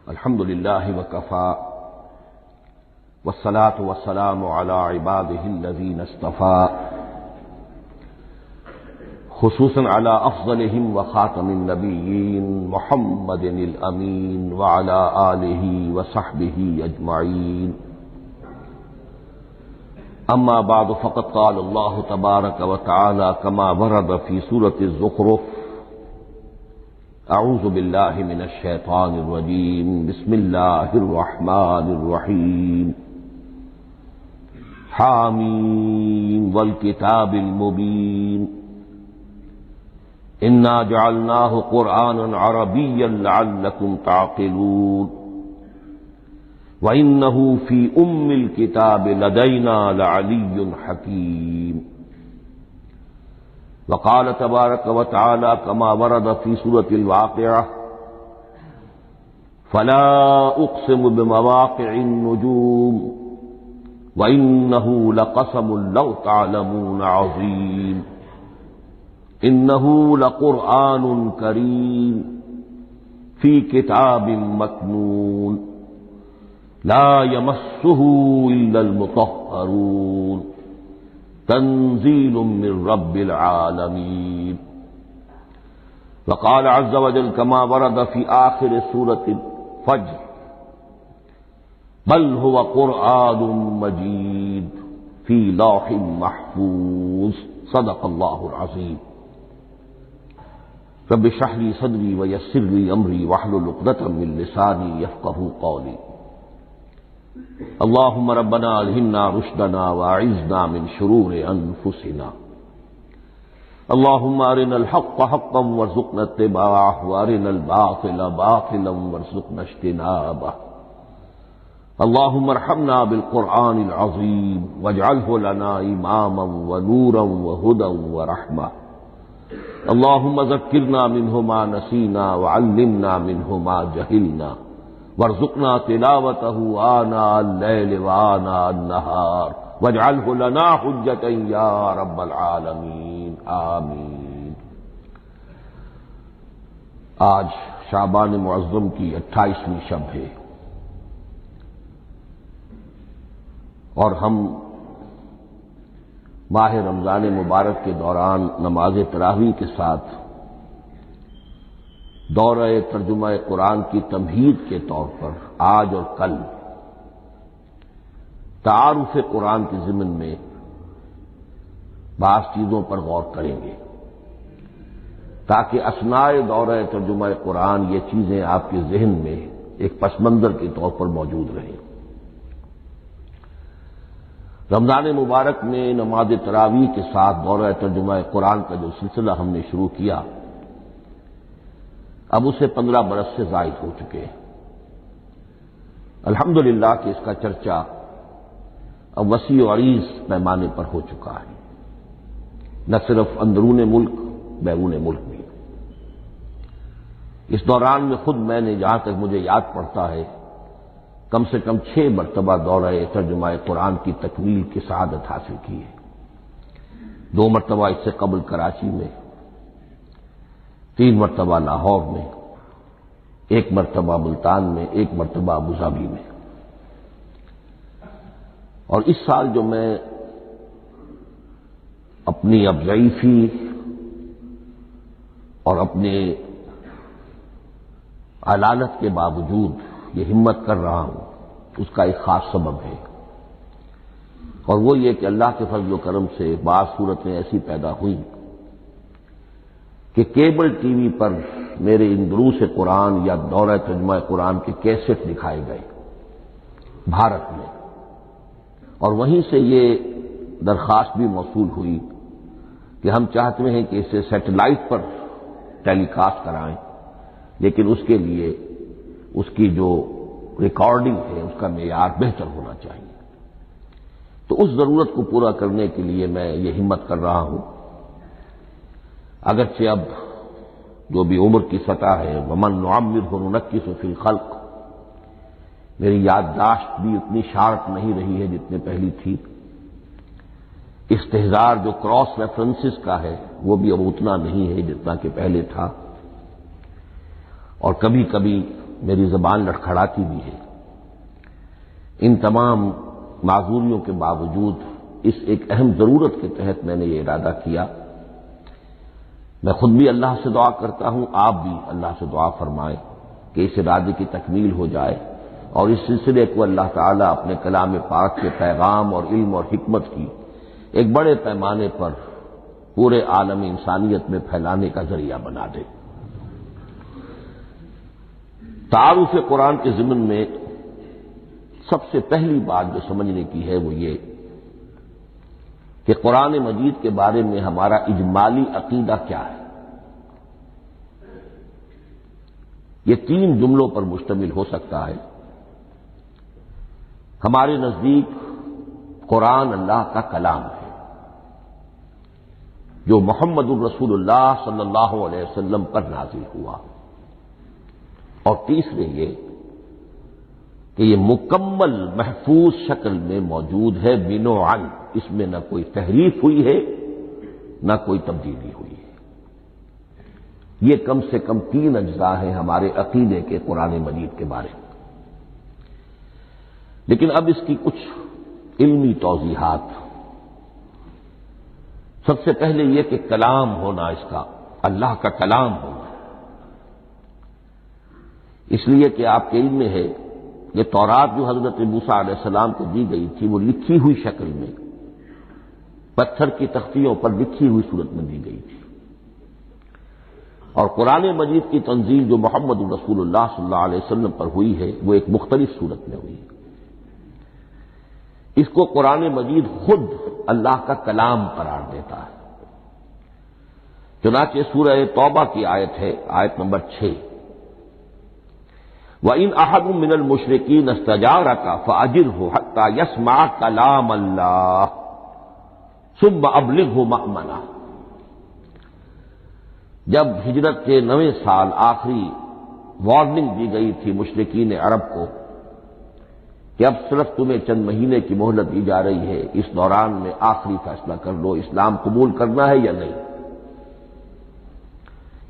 الحمد لله وكفى والصلاة والسلام على عباده الذين اصطفى خصوصا على أفضلهم وخاتم النبيين محمد الأمين وعلى آله وصحبه أجمعين. أما بعد فقد قال الله تبارك وتعالى كما ورد في سورة الزخرف: أعوذ بالله من الشيطان الرجيم بسم الله الرحمن الرحيم حاميم والكتاب المبين إنا جعلناه قرآنا عربيا لعلكم تعقلون وإنه في أم الكتاب لدينا لعلي حكيم. وقال تبارك وتعالى كما ورد في سورة الواقعة: فلا أقسم بمواقع النجوم وإنه لقسم لو تعلمون عظيم إنه لقرآن كريم في كتاب مكنون لا يمسه إلا المطهرون تنزيل من رب العالمين. وقال عز وجل كما ورد في آخر سورة الفجر: بل هو قرآن مجيد في لوح محفوظ. صدق الله العظيم. رب اشرح لي صدري ويسر لي أمري واحلل عقدة من لساني يفقهوا قولي. اللهم ربنا ألهمنا رشدنا وأعذنا من شرور أنفسنا. اللهم أرنا الحق حقا وارزقنا اتباعه وأرنا الباطل باطلا وارزقنا اجتنابه. اللهم ارحمنا بالقرآن العظيم واجعله لنا إماما ونورا وهدى ورحمة. اللهم ذكرنا منه ما نسينا وعلمنا منه ما جهلنا وارزقنا تلاوته آناء الليل وآناء النهار واجعله لنا حجة يا رب العالمین آمین. آج شعبان معظم کی 28ویں شب ہے اور ہم ماہ رمضان مبارک کے دوران نماز تراویح کے ساتھ دورہ ترجمہ قرآن کی تمہید کے طور پر آج اور کل تعارف قرآن کے ضمن میں بعض چیزوں پر غور کریں گے تاکہ اثناء دورہ ترجمہ قرآن یہ چیزیں آپ کے ذہن میں ایک پس منظر کے طور پر موجود رہیں. رمضان مبارک میں نماز تراویح کے ساتھ دورہ ترجمہ قرآن کا جو سلسلہ ہم نے شروع کیا اب اسے 15 برس سے زائد ہو چکے ہیں. الحمدللہ کہ اس کا چرچا اب وسیع و عریض پیمانے پر ہو چکا ہے، نہ صرف اندرون ملک بیرون ملک بھی. اس دوران میں خود میں نے جہاں تک مجھے یاد پڑتا ہے کم سے کم 6 مرتبہ دورہ ترجمہ قرآن کی تکمیل کی سعادت حاصل کی ہے. 2 مرتبہ اس سے قبل کراچی میں، 3 مرتبہ لاہور میں، 1 مرتبہ ملتان میں، 1 مرتبہ ابوظہبی میں. اور اس سال جو میں اپنی اب ضعیفی اور اپنے علالت کے باوجود یہ ہمت کر رہا ہوں اس کا ایک خاص سبب ہے، اور وہ یہ کہ اللہ کے فضل و کرم سے بعض صورتیں ایسی پیدا ہوئیں کہ کیبل ٹی وی پر میرے ان دروس قرآن یا دورہ ترجمہ قرآن کے کیسٹ دکھائے گئے بھارت میں، اور وہیں سے یہ درخواست بھی موصول ہوئی کہ ہم چاہتے ہیں کہ اسے سیٹلائٹ پر ٹیلی کاسٹ کرائیں، لیکن اس کے لیے اس کی جو ریکارڈنگ ہے اس کا معیار بہتر ہونا چاہیے. تو اس ضرورت کو پورا کرنے کے لیے میں یہ ہمت کر رہا ہوں. اگرچہ اب جو بھی عمر کی سطح ہے ومن نعمرہ ننکسہ فی الخلق، میری یادداشت بھی اتنی شارپ نہیں رہی ہے جتنے پہلی تھی. استحضار جو کراس ریفرنسز کا ہے وہ بھی اب اتنا نہیں ہے جتنا کہ پہلے تھا، اور کبھی کبھی میری زبان لڑکھڑاتی بھی ہے۔ ان تمام معذوریوں کے باوجود اس ایک اہم ضرورت کے تحت میں نے یہ ارادہ کیا، میں خود بھی اللہ سے دعا کرتا ہوں، آپ بھی اللہ سے دعا فرمائیں کہ اس ارادے کی تکمیل ہو جائے اور اس سلسلے کو اللہ تعالیٰ اپنے کلام پاک کے پیغام اور علم اور حکمت کی ایک بڑے پیمانے پر پورے عالم انسانیت میں پھیلانے کا ذریعہ بنا دے۔ تعارف قرآن کے ضمن میں سب سے پہلی بات جو سمجھنے کی ہے وہ یہ کہ قرآن مجید کے بارے میں ہمارا اجمالی عقیدہ کیا ہے۔ یہ 3 جملوں پر مشتمل ہو سکتا ہے۔ ہمارے نزدیک قرآن اللہ کا کلام ہے جو محمد الرسول اللہ صلی اللہ علیہ وسلم پر نازل ہوا، اور تیسرے یہ کہ یہ مکمل محفوظ شکل میں موجود ہے بنوعاً، اس میں نہ کوئی تحریف ہوئی ہے نہ کوئی تبدیلی ہوئی ہے۔ یہ کم سے کم 3 اجزاء ہیں ہمارے عقیدے کے قرآن مجید کے بارے میں۔ لیکن اب اس کی کچھ علمی توضیحات۔ سب سے پہلے یہ کہ کلام ہونا، اس کا اللہ کا کلام ہونا، اس لیے کہ آپ کے علم میں ہے یہ تورات جو حضرت موسیٰ علیہ السلام کو دی گئی تھی وہ لکھی ہوئی شکل میں پتھر کی تختیوں پر لکھی ہوئی صورت میں دی گئی تھی، اور قرآن مجید کی تنزیل جو محمد رسول اللہ صلی اللہ علیہ وسلم پر ہوئی ہے وہ ایک مختلف صورت میں ہوئی ہے۔ اس کو قرآن مجید خود اللہ کا کلام قرار دیتا ہے۔ چنانچہ سورہ توبہ کی آیت ہے، آیت نمبر 6، وَإِنْ أَحَدٌ مِّنَ الْمُشْرِكِينَ اسْتَجَارَكَ فَأَجِرْهُ حَتَّى يَسْمَعَ كَلَامَ اللَّهِ ثُمَّ أَبْلِغْهُ مَأْمَنَهُ۔ جب ہجرت کے 9ویں سال آخری وارننگ دی گئی تھی مشرکین عرب کو کہ اب صرف تمہیں چند مہینے کی مہلت دی جا رہی ہے، اس دوران میں آخری فیصلہ کر لو اسلام قبول کرنا ہے یا نہیں،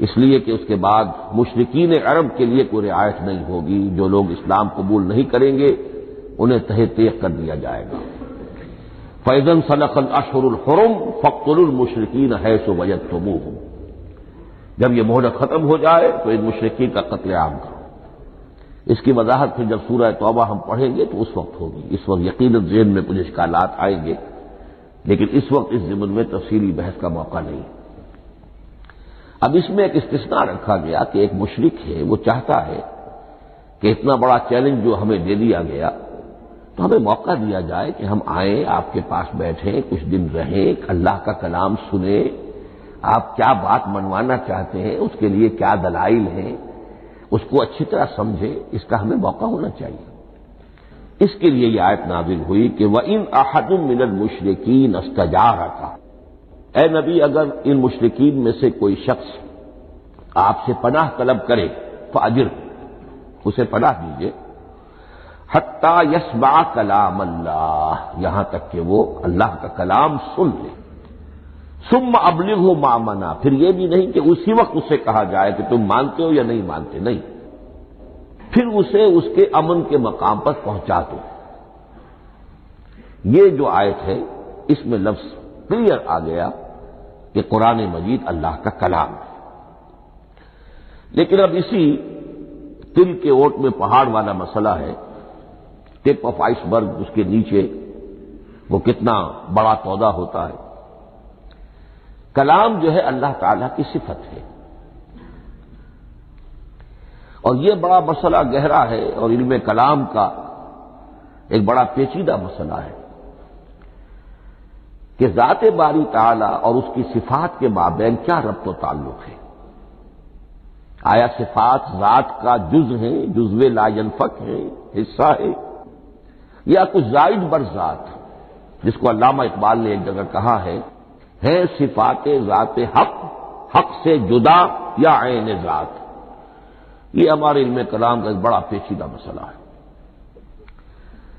اس لیے کہ اس کے بعد مشرکین عرب کے لیے کوئی رعایت نہیں ہوگی، جو لوگ اسلام قبول نہیں کریں گے انہیں تہہ تیغ کر دیا جائے گا۔ فَإِذَا انْسَلَخَ الْأَشْهُرُ الْحُرُمُ فَاقْتُلُوا الْمُشْرِكِينَ حَيْثُ وَجَدتُّمُوهُمْ۔ جب یہ مہلت ختم ہو جائے تو ان مشرکین کا قتل عام کرو۔ اس کی وضاحت پھر جب سورہ توبہ ہم پڑھیں گے تو اس وقت ہوگی، اس وقت یقیناً ذہن میں کچھ اشکالات آئیں گے، لیکن اس وقت اس ضمن میں تفصیلی بحث کا موقع نہیں۔ اب اس میں ایک استثناء رکھا گیا کہ ایک مشرک ہے وہ چاہتا ہے کہ اتنا بڑا چیلنج جو ہمیں دے دیا گیا تو ہمیں موقع دیا جائے کہ ہم آئیں، آپ کے پاس بیٹھیں، کچھ دن رہیں، اللہ کا کلام سنیں، آپ کیا بات منوانا چاہتے ہیں، اس کے لیے کیا دلائل ہیں، اس کو اچھی طرح سمجھیں، اس کا ہمیں موقع ہونا چاہیے۔ اس کے لیے یہ آیت نازل ہوئی کہ وَإِنْ أَحَدٌ مِّنَ الْمُشْرِكِينَ اسْتَجَارَكَ، اے نبی اگر ان مشرکین میں سے کوئی شخص آپ سے پناہ طلب کرے فَأَجِرْهُ، اسے پناہ دیجیے، حَتَّى يَسْمَعَ كَلَامَ اللَّهِ، یہاں تک کہ وہ اللہ کا کلام سن لے، ثُمَّ أَبْلِغْهُ مَأْمَنًا، پھر یہ بھی نہیں کہ اسی وقت اسے کہا جائے کہ تم مانتے ہو یا نہیں مانتے، نہیں، پھر اسے اس کے امن کے مقام پر پہنچا دو۔ یہ جو آیت ہے اس میں لفظ کلیئر آ گیا کہ قرآن مجید اللہ کا کلام ہے۔ لیکن اب اسی تل کے اوٹ میں پہاڑ والا مسئلہ ہے، ٹپ آف آئس برگ، اس کے نیچے وہ کتنا بڑا پودا ہوتا ہے۔ کلام جو ہے اللہ تعالیٰ کی صفت ہے، اور یہ بڑا مسئلہ گہرا ہے، اور علم کلام کا ایک بڑا پیچیدہ مسئلہ ہے کہ ذات باری تعالیٰ اور اس کی صفات کے مابین کیا ربط و تعلق ہے۔ آیا صفات ذات کا جز ہیں، جزو لا ینفک ہے، حصہ ہے، یا کچھ زائد بر ذات، جس کو علامہ اقبال نے ایک جگہ کہا ہے صفات ذات حق، حق سے جدا یا عین ذات۔ یہ ہمارے علم کلام کا ایک بڑا پیچیدہ مسئلہ ہے،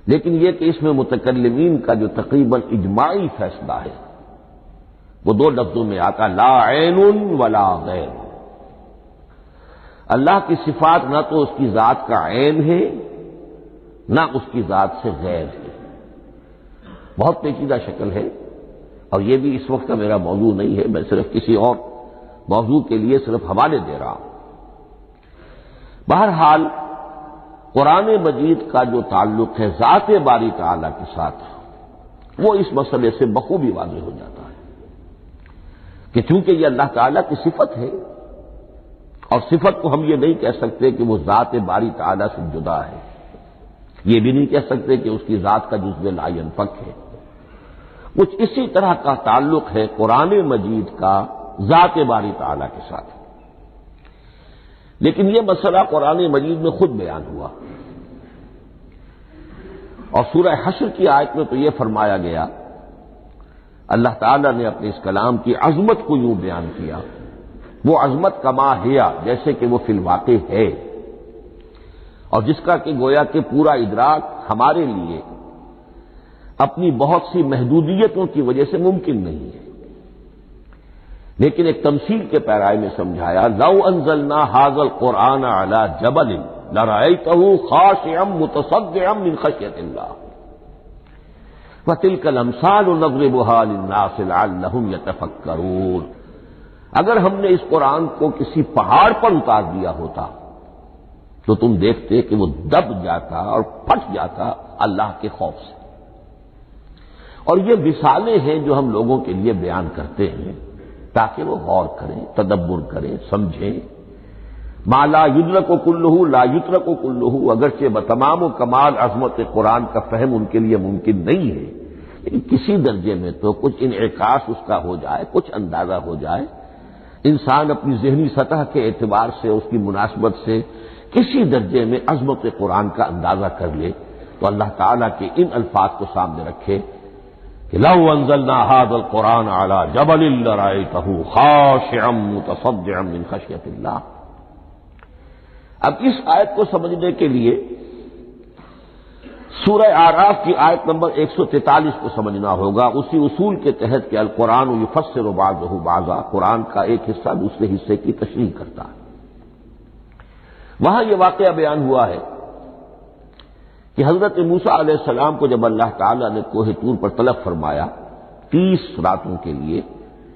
لیکن یہ کہ اس میں متکلمین کا جو تقریباً اجماعی فیصلہ ہے وہ 2 لفظوں میں آتا، لا عین ولا غیر، اللہ کی صفات نہ تو اس کی ذات کا عین ہے نہ اس کی ذات سے غیر ہے، بہت پیچیدہ شکل ہے، اور یہ بھی اس وقت کا میرا موضوع نہیں ہے، میں صرف کسی اور موضوع کے لیے صرف حوالے دے رہا ہوں۔ بہرحال قرآن مجید کا جو تعلق ہے ذات باری تعالی کے ساتھ، وہ اس مسئلے سے بخوبی واضح ہو جاتا ہے کہ چونکہ یہ اللہ تعالیٰ کی صفت ہے، اور صفت کو ہم یہ نہیں کہہ سکتے کہ وہ ذات باری تعالیٰ سے جدا ہے، یہ بھی نہیں کہہ سکتے کہ اس کی ذات کا جزو لا ينفک ہے۔ کچھ اسی طرح کا تعلق ہے قرآن مجید کا ذات باری تعالیٰ کے ساتھ، لیکن یہ مسئلہ قرآن مجید میں خود بیان ہوا، اور سورہ حشر کی آیت میں تو یہ فرمایا گیا، اللہ تعالیٰ نے اپنے اس کلام کی عظمت کو یوں بیان کیا، وہ عظمت کما ہیا، جیسے کہ وہ فی الواقع ہے، اور جس کا کہ گویا کہ پورا ادراک ہمارے لیے اپنی بہت سی محدودیتوں کی وجہ سے ممکن نہیں ہے، لیکن ایک تمثیل کے پیرائے میں سمجھایا، لو انزلنا ھذا القرآن علی جبل لرأیتہ خاشعا متصدعا من خشیۃ اللہ وتلک الامثال نضربها للناس لعلهم یتفکرون۔ اگر ہم نے اس قرآن کو کسی پہاڑ پر اتار دیا ہوتا تو تم دیکھتے کہ وہ دب جاتا اور پھٹ جاتا اللہ کے خوف سے۔ اور یہ مثالیں ہیں جو ہم لوگوں کے لیے بیان کرتے ہیں تاکہ وہ غور کریں، تدبر کریں، سمجھیں۔ ما لا یدرک کلہ لا یترک کلہ، اگرچہ بتمام و کمال عظمت قرآن کا فہم ان کے لیے ممکن نہیں ہے، لیکن کسی درجے میں تو کچھ انعکاس اس کا ہو جائے، کچھ اندازہ ہو جائے، انسان اپنی ذہنی سطح کے اعتبار سے، اس کی مناسبت سے کسی درجے میں عظمت قرآن کا اندازہ کر لے، تو اللہ تعالیٰ کے ان الفاظ کو سامنے رکھے کہ لو انزلنا ھذا القرآن علی جبل لرأیتہ خاشعا متصدعا من خشیۃ اللہ۔ اب اس آیت کو سمجھنے کے لیے سورہ اعراف کی آیت نمبر 143 کو سمجھنا ہوگا، اسی اصول کے تحت کہ القرآن یفسر بعضہ بعضا، قرآن کا ایک حصہ دوسرے حصے کی تشریح کرتا ہے۔ وہاں یہ واقعہ بیان ہوا ہے کہ حضرت موسیٰ علیہ السلام کو جب اللہ تعالیٰ نے کوہ طور پر طلب فرمایا 30 راتوں کے لیے،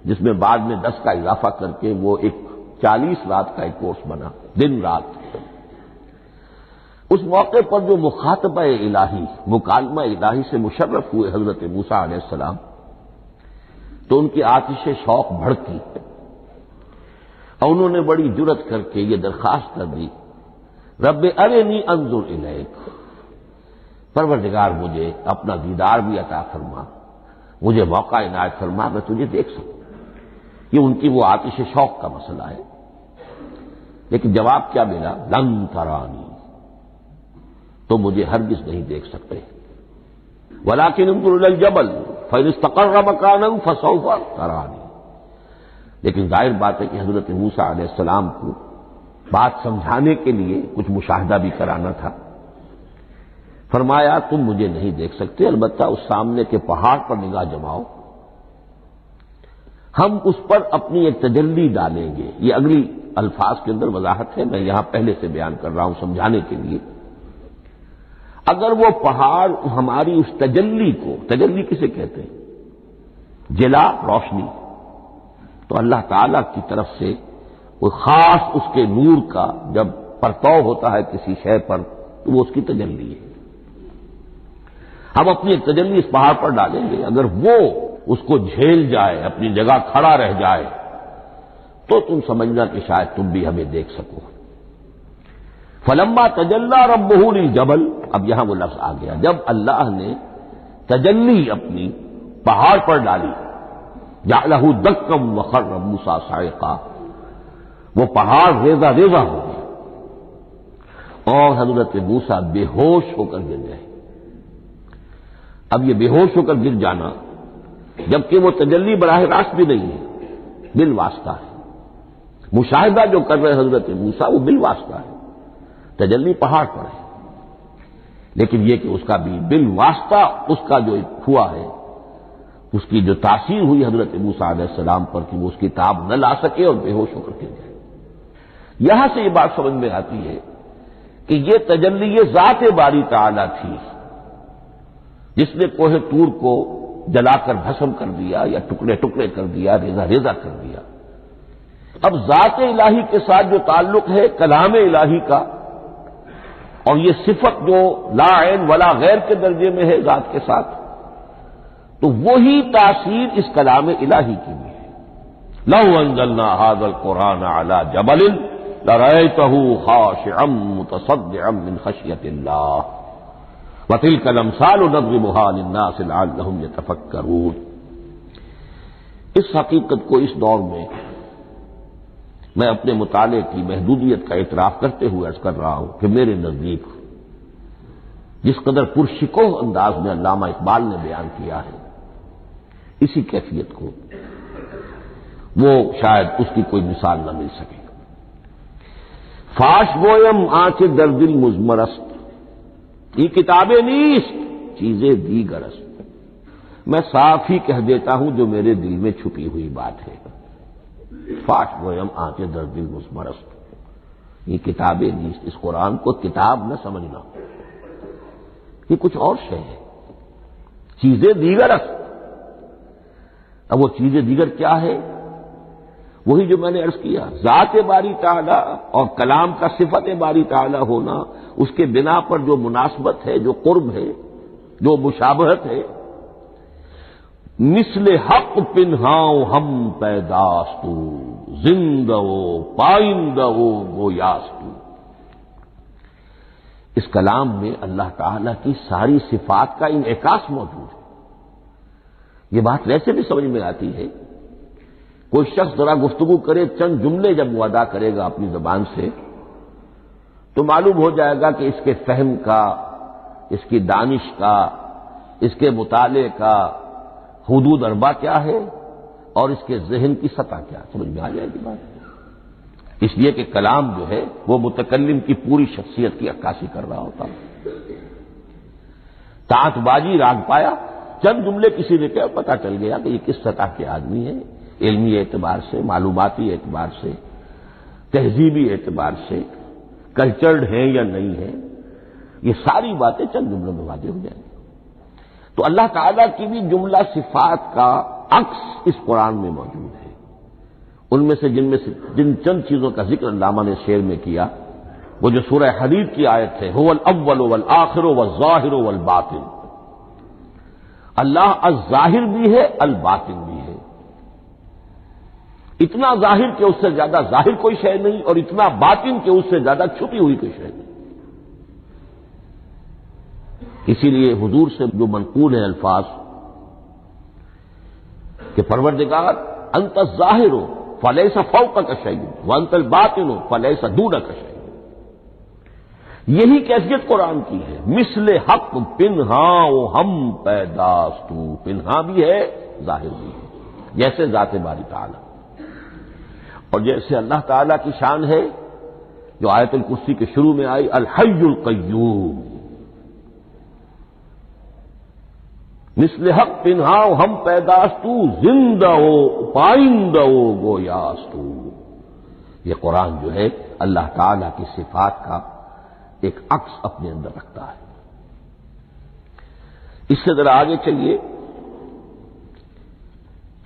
جس میں بعد میں 10 کا اضافہ کر کے وہ ایک 40 رات کا ایک کورس بنا، دن رات، اس موقع پر جو مخاطبہ الہی، مکالمہ الہی سے مشرف ہوئے حضرت موسیٰ علیہ السلام، تو ان کی آتش شوق بھڑکی اور انہوں نے بڑی جرأت کر کے یہ درخواست کر دی، رب ارنی انظر الیک، پروردگار مجھے اپنا دیدار بھی عطا فرما، مجھے موقع عنایت فرما، میں تجھے دیکھ سکوں۔ یہ ان کی وہ آتش شوق کا مسئلہ ہے، لیکن جواب کیا ملا؟ لن ترانی، تو مجھے ہرگز نہیں دیکھ سکتے، ولکن انظر الی الجبل فإن استقر مکانہ فسوف ترانی۔ لیکن ظاہر بات ہے کہ حضرت موسیٰ علیہ السلام کو بات سمجھانے کے لیے کچھ مشاہدہ بھی کرانا تھا۔ فرمایا تم مجھے نہیں دیکھ سکتے، البتہ اس سامنے کے پہاڑ پر نگاہ جماؤ، ہم اس پر اپنی ایک تجلی ڈالیں گے۔ یہ اگلی الفاظ کے اندر وضاحت ہے، میں یہاں پہلے سے بیان کر رہا ہوں سمجھانے کے لیے۔ اگر وہ پہاڑ ہماری اس تجلی کو، تجلی کسے کہتے ہیں؟ جلا، روشنی، تو اللہ تعالی کی طرف سے کوئی خاص اس کے نور کا جب پرتو ہوتا ہے کسی شے پر تو وہ اس کی تجلی ہے۔ ہم اپنی ایک تجلی اس پہاڑ پر ڈالیں گے، اگر وہ اس کو جھیل جائے، اپنی جگہ کھڑا رہ جائے، تو تم سمجھنا کہ شاید تم بھی ہمیں دیکھ سکو۔ فلما تجلی ربہ للجبل، اب یہاں وہ لفظ آ گیا، جب اللہ نے تجلی اپنی پہاڑ پر ڈالی، جعلہ دکا وخر موسیٰ صعقا، وہ پہاڑ ریزہ ریزہ ہو گیا اور حضرت موسیٰ بے ہوش ہو کر گر گئے۔ اب یہ بے ہوش ہو کر گر جانا، جبکہ وہ تجلی براہ راست بھی نہیں ہے، بالواسطہ ہے۔ مشاہدہ جو کر رہے حضرت موسیٰ وہ بالواسطہ ہے، تجلی پہاڑ پر ہے، لیکن یہ کہ اس کا بھی بالواسطہ اس کا جو ہوا ہے، اس کی جو تاثیر ہوئی حضرت موسیٰ علیہ السلام پر کہ وہ اس کی تاب نہ لا سکے اور بے ہوش ہو کر گر گئے۔ یہاں سے یہ بات سمجھ میں آتی ہے کہ یہ تجلی ذات باری تعالی تھی جس نے کوہ طور کو جلا کر بھسم کر دیا یا ٹکڑے ٹکڑے کر دیا، ریزہ ریزہ کر دیا۔ اب ذات الہی کے ساتھ جو تعلق ہے کلام الہی کا، اور یہ صفت جو لا عین ولا غیر کے درجے میں ہے ذات کے ساتھ، تو وہی تاثیر اس کلام الہی کی بھی ہے۔ لو انزلنا هذا القرآن على جبل لرأيته خاشعا متصدعا من خشية الله وتلك الامثال نضربها للناس لعلهم يتفكرون۔ اس حقیقت کو اس دور میں اپنے مطالعے کی محدودیت کا اعتراف کرتے ہوئے عرض کر رہا ہوں کہ میرے نزدیک جس قدر پرشکوہ انداز میں علامہ اقبال نے بیان کیا ہے اسی کیفیت کو وہ شاید اس کی کوئی مثال نہ مل سکے۔ فاش گویم آنچ در دل مزمرست یہ کتابیں نیست چیزیں دیگرست، میں صاف ہی کہہ دیتا ہوں جو میرے دل میں چھپی ہوئی بات ہے۔ فاش گویم آنچ در دل مزمرست، یہ کتابیں نیست، اس قرآن کو کتاب نہ سمجھنا، یہ کچھ اور شے ہے، چیزیں دیگرست۔ اب وہ چیزیں دیگر کیا ہے؟ وہی جو میں نے عرض کیا، ذات باری تعالی اور کلام کا صفت باری تعالی ہونا، اس کے بنا پر جو مناسبت ہے، جو قرب ہے، جو مشابہت ہے۔ مثل حق پنہاؤ ہم پیداستو زندہ و پائندہ و گویاستو، اس کلام میں اللہ تعالی کی ساری صفات کا انعکاس موجود ہے۔ یہ بات ویسے بھی سمجھ میں آتی ہے، کوئی شخص ذرا گفتگو کرے، چند جملے جب وہ ادا کرے گا اپنی زبان سے تو معلوم ہو جائے گا کہ اس کے فہم کا، اس کی دانش کا، اس کے مطالعے کا حدود اربع کیا ہے اور اس کے ذہن کی سطح کیا، سمجھ میں آ جائے گی بات۔ اس لیے کہ کلام جو ہے وہ متکلم کی پوری شخصیت کی عکاسی کر رہا ہوتا ہے۔ تانت بازی راگ پایا، چند جملے کسی نے کہا، پتہ چل گیا کہ یہ کس سطح کے آدمی ہے، علمی اعتبار سے، معلوماتی اعتبار سے، تہذیبی اعتبار سے، کلچرڈ ہیں یا نہیں ہیں، یہ ساری باتیں چند جملوں میں واضح ہو جائیں گی۔ تو اللہ تعالیٰ کی بھی جملہ صفات کا عکس اس قرآن میں موجود ہے۔ ان میں سے جن چند چیزوں کا ذکر علامہ نے شعر میں کیا، وہ جو سورہ حدید کی آیت ہے، هو الاول والآخر والظاہر والباطن، اللہ الظاہر بھی ہے الباطن بھی ہے، اتنا ظاہر کہ اس سے زیادہ ظاہر کوئی شے نہیں اور اتنا باطن کہ اس سے زیادہ چھپی ہوئی کوئی شے نہیں۔ اسی لیے حضور سے جو منقول ہیں الفاظ کہ پروردگار انت الظاہر فلیس فوقک شیء وانت الباطن فلیس دونک شیء، یہی کیفیت قرآن کی ہے۔ مثل حق پنہاں و ہم پیداستو، پنہاں بھی ہے ظاہر بھی ہے، جیسے ذات باری تعالی اور جیسے اللہ تعالی کی شان ہے جو آیت الکرسی کے شروع میں آئی، الحی القیوم، مثل حق پنہاؤ ہم پیداستو زندہ ہو پائندہ ہو گویاستو، یہ قرآن جو ہے اللہ تعالی کی صفات کا ایک عکس اپنے اندر رکھتا ہے۔ اس سے ذرا آگے چلیے،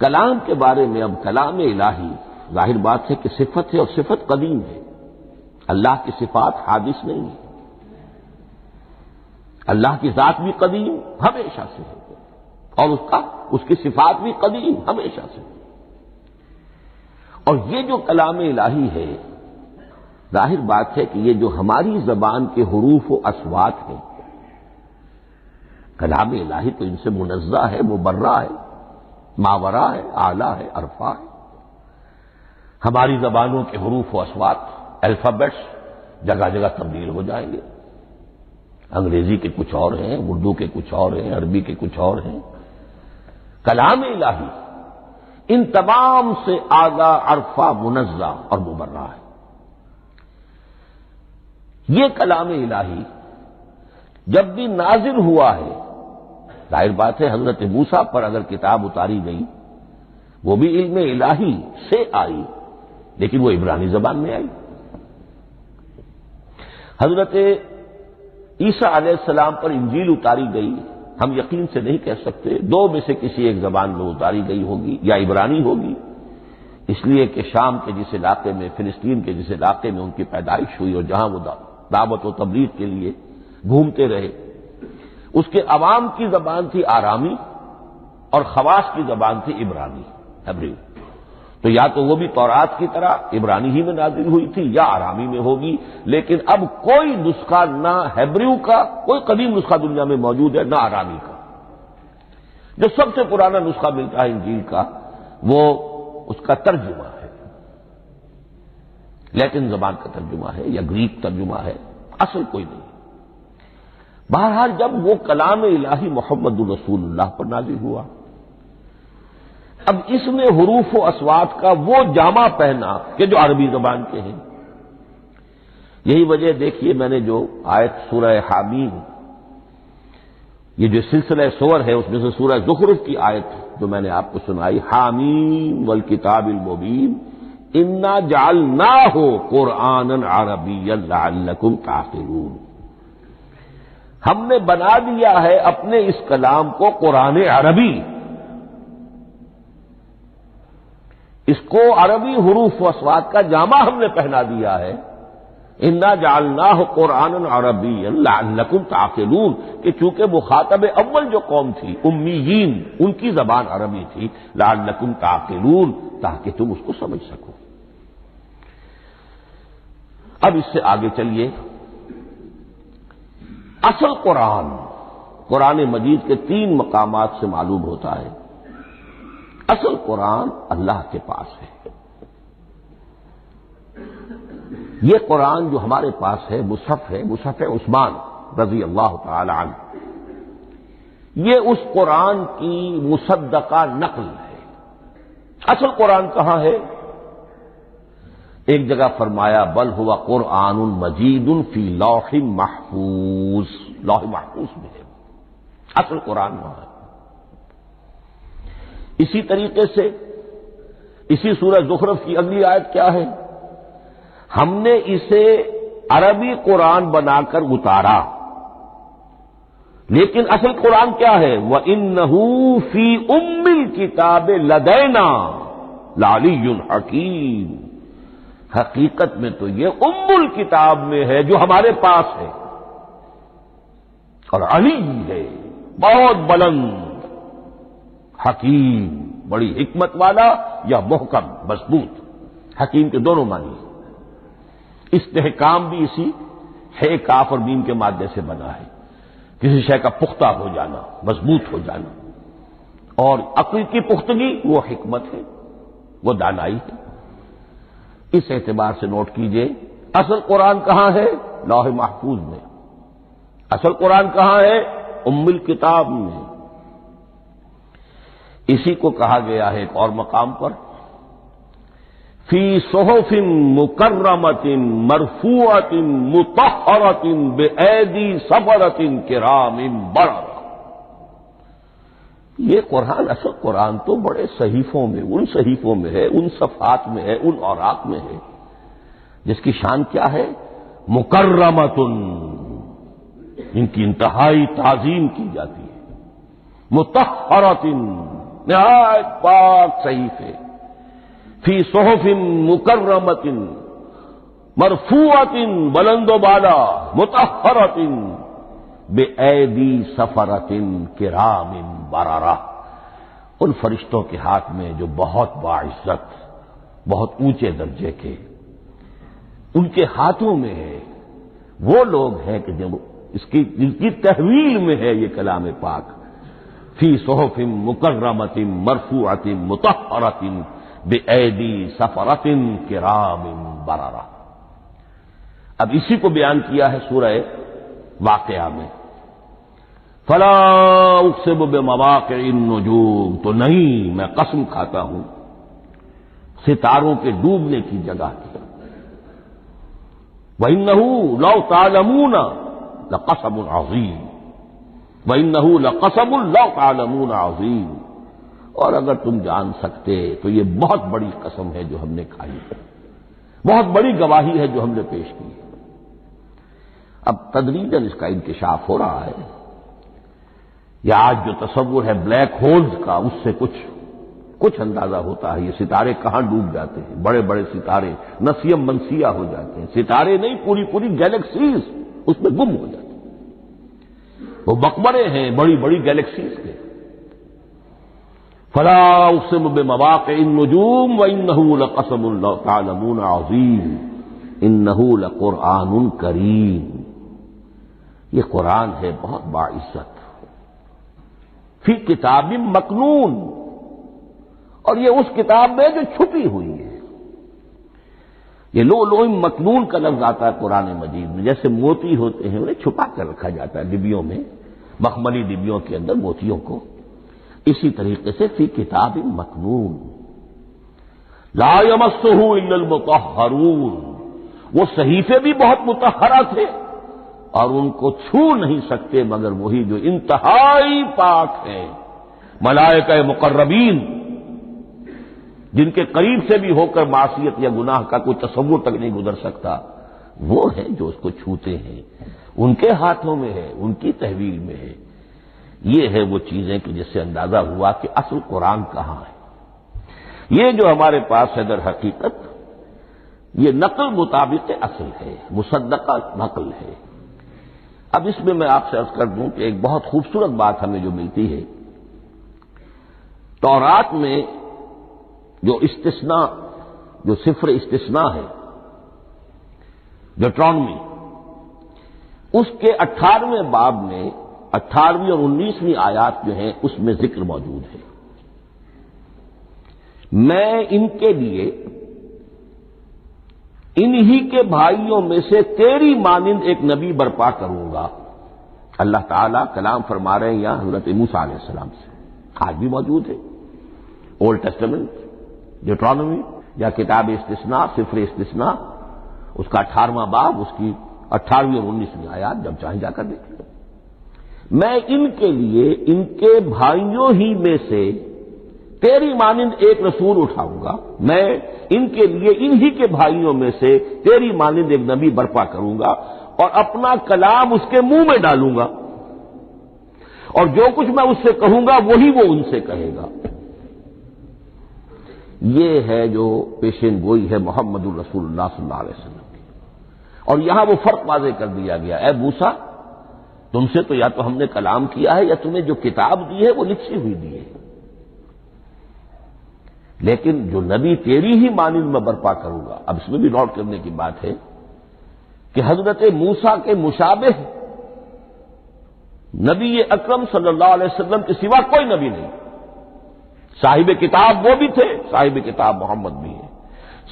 کلام کے بارے میں۔ اب کلام الہی ظاہر بات ہے کہ صفت ہے اور صفت قدیم ہے، اللہ کی صفات حادث نہیں ہے، اللہ کی ذات بھی قدیم ہمیشہ سے ہے اور اس کی صفات بھی قدیم ہمیشہ سے، اور یہ جو کلام الہی ہے ظاہر بات ہے کہ یہ جو ہماری زبان کے حروف و اصوات ہیں، کلام الہی تو ان سے منزہ ہے، مبرہ ہے، ماورا ہے، اعلیٰ ہے، عرفہ ہے۔ ہماری زبانوں کے حروف و اصوات، الفابیٹس جگہ جگہ تبدیل ہو جائیں گے، انگریزی کے کچھ اور ہیں، اردو کے کچھ اور ہیں، عربی کے کچھ اور ہیں۔ کلام الہی ان تمام سے اعلیٰ، عرفہ، منزہ اور مبرہ ہے۔ یہ کلام الہی جب بھی نازل ہوا ہے، ظاہر بات ہے حضرت موسیٰ پر اگر کتاب اتاری گئی وہ بھی علم الہی سے آئی، لیکن وہ عبرانی زبان میں آئی، حضرت عیسیٰ علیہ السلام پر انجیل اتاری گئی، ہم یقین سے نہیں کہہ سکتے، دو میں سے کسی ایک زبان میں اتاری گئی ہوگی، یا عبرانی ہوگی، اس لیے کہ شام کے جس علاقے میں، فلسطین کے جس علاقے میں ان کی پیدائش ہوئی اور جہاں وہ دعوت و تبلیغ کے لیے گھومتے رہے، اس کے عوام کی زبان تھی آرامی اور خواص کی زبان تھی عبرانی، ہیبریو۔ تو یا تو وہ بھی تورات کی طرح عبرانی ہی میں نازل ہوئی تھی یا آرامی میں ہوگی، لیکن اب کوئی نسخہ نہ ہیبریو کا، کوئی قدیم نسخہ دنیا میں موجود ہے، نہ آرامی کا۔ جو سب سے پرانا نسخہ ملتا ہے انجیل کا وہ اس کا ترجمہ ہے، لیٹن زبان کا ترجمہ ہے یا گریک ترجمہ ہے، اصل کوئی نہیں۔ بہرحال جب وہ کلام الہی محمد الرسول اللہ پر نازل ہوا، اب اس نے حروف و اصوات کا وہ جامہ پہنا کہ جو عربی زبان کے ہیں۔ یہی وجہ دیکھیے، میں نے جو آیت سورہ حامیم، یہ جو سلسلہ سور ہے اس میں سے سورہ زخرف کی آیت جو میں نے آپ کو سنائی، حامیم والکتاب المبین انا جعلناہ قرآنا عربیا لعلکم تعقلون، ہم نے بنا دیا ہے اپنے اس کلام کو قرآن عربی، اس کو عربی حروف و اصوات کا جامہ ہم نے پہنا دیا ہے، انا جعلناہ قرآنا عربیا لعلکم تعقلون، کہ چونکہ مخاطب اول جو قوم تھی امیین، ان کی زبان عربی تھی، لعلکم تعقلون، تاکہ تم اس کو سمجھ سکو۔ اب اس سے آگے چلیے، اصل قرآن مجید کے 3 مقامات سے معلوم ہوتا ہے، اصل قرآن اللہ کے پاس ہے۔ یہ قرآن جو ہمارے پاس ہے مصحف عثمان رضی اللہ تعالی عنہ، یہ اس قرآن کی مصدقہ نقل ہے۔ اصل قرآن کہاں ہے؟ ایک جگہ فرمایا بل ہوا قرآن مجید فی لوح محفوظ، لوح محفوظ میں ہے اصل قرآن وہاں ہے۔ اسی طریقے سے اسی سورہ زخرف کی اگلی آیت کیا ہے؟ ہم نے اسے عربی قرآن بنا کر اتارا، لیکن اصل قرآن کیا ہے؟ وَإِنَّهُ فِي أُمِّ الْكِتَابِ لَدَيْنَا لَعَلِيٌّ حَكِيمٌ، حقیقت میں تو یہ ام الکتاب میں ہے جو ہمارے پاس ہے، اور علی ہے بہت بلند، حکیم بڑی حکمت والا، یا محکم مضبوط، حکیم کے دونوں معنی ہیں۔ استحکام بھی اسی ہے کاف اور میم کے مادے سے بنا ہے، کسی شے کا پختہ ہو جانا، مضبوط ہو جانا، اور عقل کی پختگی وہ حکمت ہے، وہ دانائی ہے۔ اس اعتبار سے نوٹ کیجئے، اصل قرآن کہاں ہے؟ لوح محفوظ میں۔ اصل قرآن کہاں ہے؟ ام الکتاب میں۔ اسی کو کہا گیا ہے ایک اور مقام پر، فی صحف مکرمۃ مرفوعۃ مطہرۃ بأیدی سفرۃ کرام بررہ۔ یہ قرآن، اصل قرآن تو بڑے صحیفوں میں، ان صحیفوں میں ہے، ان صفحات میں ہے، ان اوراق میں ہے، جس کی شان کیا ہے؟ مکرمۃ، ان کی انتہائی تعظیم کی جاتی ہے، مطہرۃ، نہایت پاک صحیفے، فی صحف مکرمۃ مرفوعۃ، بلند و بالا، مطہرۃ بِأَیْدِی سَفَرَةٍ کِرَامٍ بَرَرَةٍ، ان فرشتوں کے ہاتھ میں جو بہت باعزت، بہت اونچے درجے کے، ان کے ہاتھوں میں ہے۔ وہ لوگ ہیں کہ جن کی تحویل میں ہے یہ کلام پاک، فی صحف مکرمۃ مرفوعۃ مطہرۃ بِأَیْدِی سَفَرَةٍ کِرَامٍ بَرَرَةٍ۔ اب اسی کو بیان کیا ہے سورہ واقعہ میں، فلا اقسم بمواقع النجوم، تو نہیں، میں قسم کھاتا ہوں ستاروں کے ڈوبنے کی جگہ کی۔ وَإِنَّهُ لَوْ تَعْلَمُونَ لَقَسَمٌ عَظِيمٌ، وَإِنَّهُ لَقَسَمٌ لَوْ تَعْلَمُونَ عَظِيمٌ، اور اگر تم جان سکتے تو یہ بہت بڑی قسم ہے جو ہم نے کھائی ہے، بہت بڑی گواہی ہے جو ہم نے پیش کی ہے۔ اب تدریجاً اس کا انکشاف ہو رہا ہے. یا آج جو تصور ہے بلیک ہولز کا، اس سے کچھ اندازہ ہوتا ہے یہ ستارے کہاں ڈوب جاتے ہیں. بڑے بڑے ستارے نسیم منسیہ ہو جاتے ہیں، ستارے نہیں پوری گیلیکسیز اس میں گم ہو جاتے ہیں. وہ مقبرے ہیں بڑی بڑی گیلیکسیز کے. فلا اقسم بمواقع النجوم وانه لقسم لو تعلمون عظیم انه لقرآن کریم. یہ قرآن ہے بہت باعزت، فی کتاب مکنون، اور یہ اس کتاب میں جو چھپی ہوئی ہے. یہ لؤلؤ مکنون کا لفظ آتا ہے قرآن مجید میں. جیسے موتی ہوتے ہیں انہیں چھپا کر رکھا جاتا ہے ڈبیوں میں، مخملی ڈبیوں کے اندر موتیوں کو، اسی طریقے سے فی کتاب مکنون. لا یمسہ الا المطہرون، وہ صحیفے بھی بہت مطہرہ تھے اور ان کو چھو نہیں سکتے مگر وہی جو انتہائی پاک ہیں. ملائکہ مقربین، جن کے قریب سے بھی ہو کر معصیت یا گناہ کا کوئی تصور تک نہیں گزر سکتا، وہ ہیں جو اس کو چھوتے ہیں. ان کے ہاتھوں میں ہے، ان کی تحویل میں ہے. یہ ہے وہ چیزیں کہ جس سے اندازہ ہوا کہ اصل قرآن کہاں ہے. یہ جو ہمارے پاس ہے در حقیقت یہ نقل مطابق اصل ہے، مصدقہ نقل ہے. اب اس میں آپ سے عرض کر دوں کہ ایک بہت خوبصورت بات ہمیں جو ملتی ہے، تورات میں جو استثناء، جو صفر استثناء ہے ڈیوٹرانومی، اس کے 18ویں باب میں 18ویں اور 19ویں آیات جو ہیں اس میں ذکر موجود ہے. میں ان کے لیے انہی کے بھائیوں میں سے تیری مانند ایک نبی برپا کروں گا. اللہ تعالیٰ کلام فرما رہے ہیں یہاں حضرت موسیٰ علیہ السلام سے، آج بھی موجود ہے. اولڈ ٹیسٹمنٹ ڈیوٹرانومی یا کتاب استثناء، صفر استثناء، اس کا 18واں باب، اس کی 18ویں اور 19ویں آیات جب چاہیں جا کر دیکھیں. میں ان کے لیے ان کے بھائیوں ہی میں سے تیری مانند ایک رسول اٹھاؤں گا. میں ان کے لیے انہی کے بھائیوں میں سے تیری مانند ایک نبی برپا کروں گا اور اپنا کلام اس کے منہ میں ڈالوں گا، اور جو کچھ میں اس سے کہوں گا وہی وہ ان سے کہے گا. یہ ہے جو پیشین گوئی ہے محمد الرسول اللہ صلی اللہ علیہ وسلم کی. اور یہاں وہ فرق واضح کر دیا گیا، اے موسیٰ تم سے تو یا تو ہم نے کلام کیا ہے یا تمہیں جو کتاب دی ہے وہ لکھی ہوئی دی ہے، لیکن جو نبی تیری ہی مانند میں برپا کروں گا. اب اس میں بھی نوٹ کرنے کی بات ہے کہ حضرت موسیٰ کے مشابہ نبی اکرم صلی اللہ علیہ وسلم کے سوا کوئی نبی نہیں. صاحب کتاب وہ بھی تھے، صاحب کتاب محمد بھی ہے.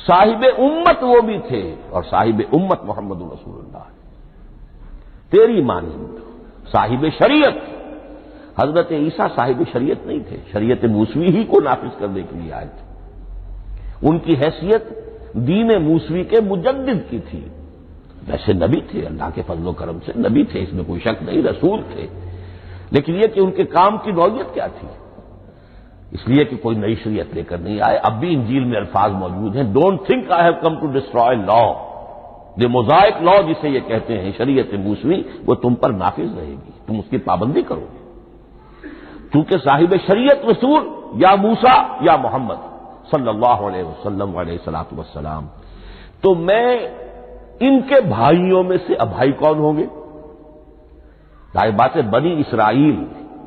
صاحب امت وہ بھی تھے اور صاحب امت محمد رسول اللہ ہے. تیری مانند صاحب شریعت. حضرت عیسیٰ صاحب شریعت نہیں تھے، شریعت موسوی ہی کو نافذ کرنے کے لیے آئے تھے. ان کی حیثیت دین موسوی کے مجدد کی تھی. ویسے نبی تھے، اللہ کے فضل و کرم سے نبی تھے، اس میں کوئی شک نہیں، رسول تھے. لیکن یہ کہ ان کے کام کی نوعیت کیا تھی، اس لیے کہ کوئی نئی شریعت لے کر نہیں آئے. اب بھی انجیل میں الفاظ موجود ہیں، don't think I have come to destroy law. یہ موزائک لا جسے یہ کہتے ہیں شریعت موسوی، وہ تم پر نافذ رہے گی، تم اس کی پابندی کرو گے. چونکہ صاحب شریعت رسول یا موسیٰ یا محمد صلی اللہ علیہ وسلم علیہ الصلوۃ والسلام. تو میں ان کے بھائیوں میں سے، اب بھائی کون ہوں گے؟ ظاہر بات ہے بنی اسرائیل،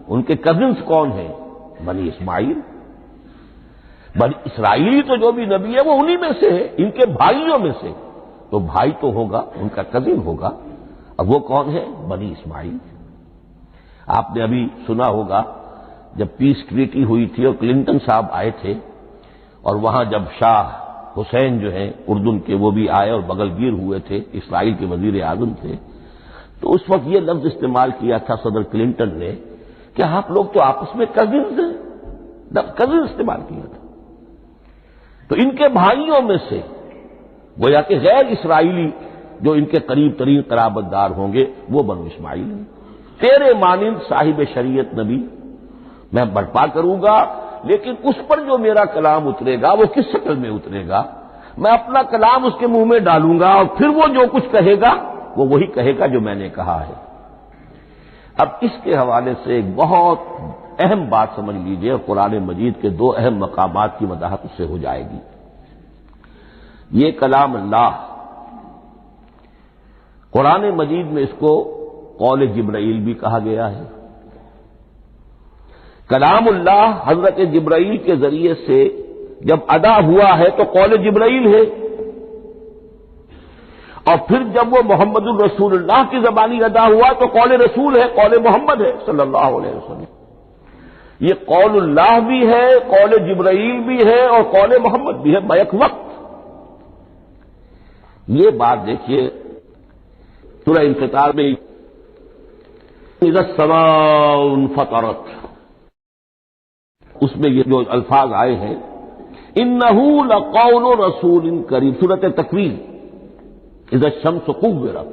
ان کے کزنس کون ہیں؟ بنی اسماعیل. بنی اسرائیلی تو جو بھی نبی ہے وہ انہی میں سے ہے، ان کے بھائیوں میں سے. تو بھائی تو ہوگا، ان کا کزن ہوگا. اب وہ کون ہے؟ بنی اسماعیل. آپ نے ابھی سنا ہوگا جب پیس ٹریٹی ہوئی تھی اور کلنٹن صاحب آئے تھے، اور وہاں جب شاہ حسین جو ہیں اردن کے وہ بھی آئے اور بغل گیر ہوئے تھے، اسرائیل کے وزیر اعظم تھے، تو اس وقت یہ لفظ استعمال کیا تھا صدر کلنٹن نے کہ آپ لوگ تو آپس میں کزنز ہیں. کزن استعمال کیا تھا. تو ان کے بھائیوں میں سے گویا کہ غیر اسرائیلی جو ان کے قریب ترین قرابت دار ہوں گے وہ بنو اسماعیل ہیں. تیرے مانند صاحب شریعت نبی میں برپا کروں گا، لیکن اس پر جو میرا کلام اترے گا وہ کس شکل میں اترے گا؟ میں اپنا کلام اس کے منہ میں ڈالوں گا اور پھر وہ جو کچھ کہے گا وہ وہی کہے گا جو میں نے کہا ہے۔ اب اس کے حوالے سے ایک بہت اہم بات سمجھ لیجئے، قرآن مجید کے دو اہم مقامات کی وضاحت اس سے ہو جائے گی۔ یہ کلام اللہ، قرآن مجید میں اس کو قول جبرائیل بھی کہا گیا ہے۔ کلام اللہ حضرت جبرائیل کے ذریعے سے جب ادا ہوا ہے تو قول جبرائیل ہے، اور پھر جب وہ محمد الرسول اللہ کی زبانی ادا ہوا تو قول رسول ہے، قول محمد ہے صلی اللہ علیہ وسلم۔ یہ قول اللہ بھی ہے، قول جبرائیل بھی ہے، اور قول محمد بھی ہے بیک وقت۔ یہ بات دیکھیے سورہ انفطار میں اذا السماء انفطرت، اس میں یہ جو الفاظ آئے ہیں انہ لقول رسول کریم، سورۃ تکویر اذا الشمس كورت،